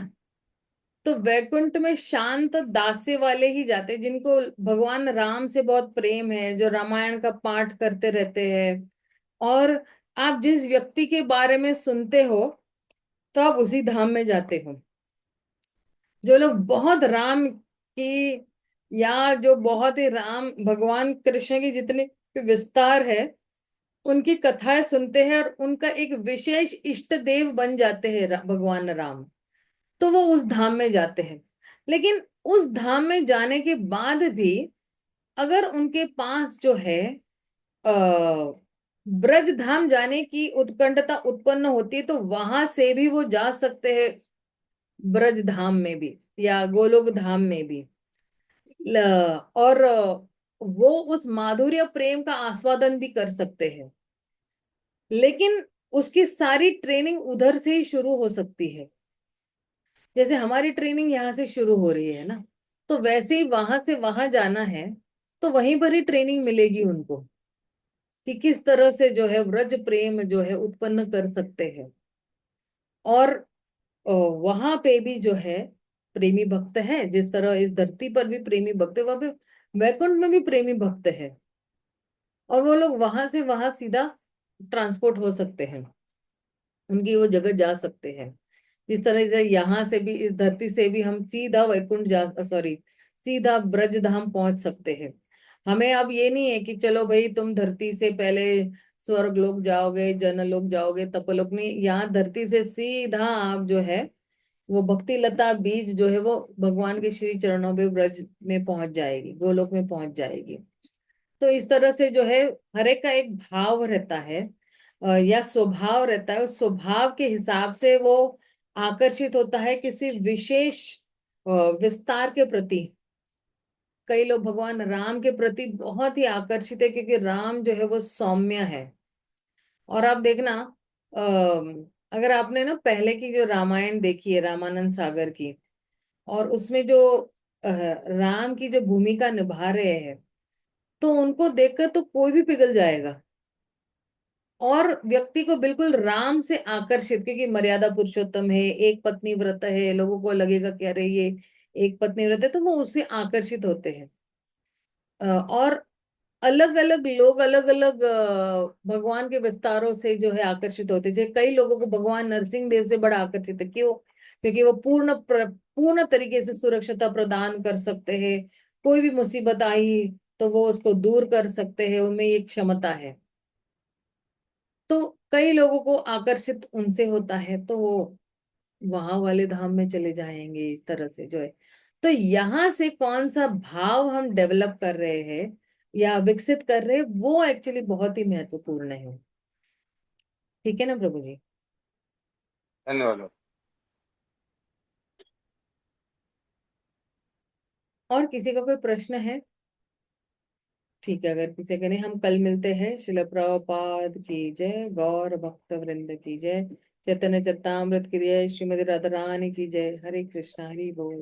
तो वैकुंठ में शांत दास्य वाले ही जाते हैं, जिनको भगवान राम से बहुत प्रेम है, जो रामायण का पाठ करते रहते हैं। और आप जिस व्यक्ति के बारे में सुनते हो तो आप उसी धाम में जाते हो। जो लोग बहुत राम की, या जो बहुत ही राम भगवान कृष्ण की जितने भी विस्तार है उनकी कथाएं सुनते हैं और उनका एक विशेष इष्ट देव बन जाते हैं भगवान राम, तो वो उस धाम में जाते हैं। लेकिन उस धाम में जाने के बाद भी अगर उनके पास जो है आ, ब्रज धाम जाने की उत्कंठता उत्पन्न होती है, तो वहां से भी वो जा सकते हैं ब्रज धाम में भी या गोलोक धाम में भी। और वो उस माधुर्य प्रेम का आस्वादन भी कर सकते हैं। लेकिन उसकी सारी ट्रेनिंग उधर से ही शुरू हो सकती है। जैसे हमारी ट्रेनिंग यहाँ से शुरू हो रही है ना, तो वैसे ही वहां से वहां जाना है, तो वहीं पर ही ट्रेनिंग मिलेगी उनको कि किस तरह से जो है व्रज प्रेम जो है उत्पन्न कर सकते हैं। और वहां पे भी जो है प्रेमी भक्त है, जिस तरह इस धरती पर भी प्रेमी भक्त है, वहां पे वैकुंठ में भी प्रेमी भक्त है। और वो लोग वहां से वहां सीधा ट्रांसपोर्ट हो सकते हैं, उनकी वो जगह जा सकते हैं। जिस तरह से यहाँ से भी इस धरती से भी हम सीधा वैकुंठ जा, सॉरी, सीधा ब्रज धाम पहुंच सकते हैं। हमें अब ये नहीं है कि चलो भाई तुम धरती से पहले स्वर्ग लोक जाओगे, जनलोक जाओगे, तपलोक नहीं। यहाँ धरती से सीधा आप जो है वो भक्ति लता बीज जो है वो भगवान के श्री चरणों पे ब्रज में पहुंच जाएगी, गोलोक में पहुंच जाएगी। तो इस तरह से जो है हर एक का एक भाव रहता है, या स्वभाव रहता है। उस स्वभाव के हिसाब से वो आकर्षित होता है किसी विशेष अ, विस्तार के प्रति। कई लोग भगवान राम के प्रति बहुत ही आकर्षित है, क्योंकि राम जो है वो सौम्य है। और आप देखना, अगर आपने ना पहले की जो रामायण देखी है रामानंद सागर की, और उसमें जो राम की जो भूमिका निभा रहे हैं, तो उनको देखकर तो कोई भी पिघल जाएगा। और व्यक्ति को बिल्कुल राम से आकर्षित, क्योंकि मर्यादा पुरुषोत्तम है, एक पत्नी व्रत है, लोगों को लगेगा कि अरे ये एक पत्नी व्रत है, तो वो उससे आकर्षित होते हैं। और अलग अलग लोग अलग अलग भगवान के विस्तारों से जो है आकर्षित होते हैं। जैसे कई लोगों को भगवान नरसिंह देव से बड़ा आकर्षित है, क्यों? क्योंकि वो पूर्ण तरीके से सुरक्षता प्रदान कर सकते हैं। कोई भी मुसीबत आई तो वो उसको दूर कर सकते हैं, उनमें ये क्षमता है। तो कई लोगों को आकर्षित उनसे होता है, तो वो वहां वाले धाम में चले जाएंगे, इस तरह से जो है। तो यहाँ से कौन सा भाव हम डेवलप कर रहे हैं या विकसित कर रहे हैं, वो एक्चुअली बहुत ही महत्वपूर्ण है। ठीक है ना प्रभु जी? धन्यवाद। और किसी का कोई प्रश्न है? ठीक है, अगर किसी का नहीं, हम कल मिलते हैं। शिल प्रभुपाद की जय, गौर भक्त वृंद की जय, चैतन्य चरितामृत की जय, श्रीमती राधा रानी की जय। हरे कृष्णा, हरि बोल।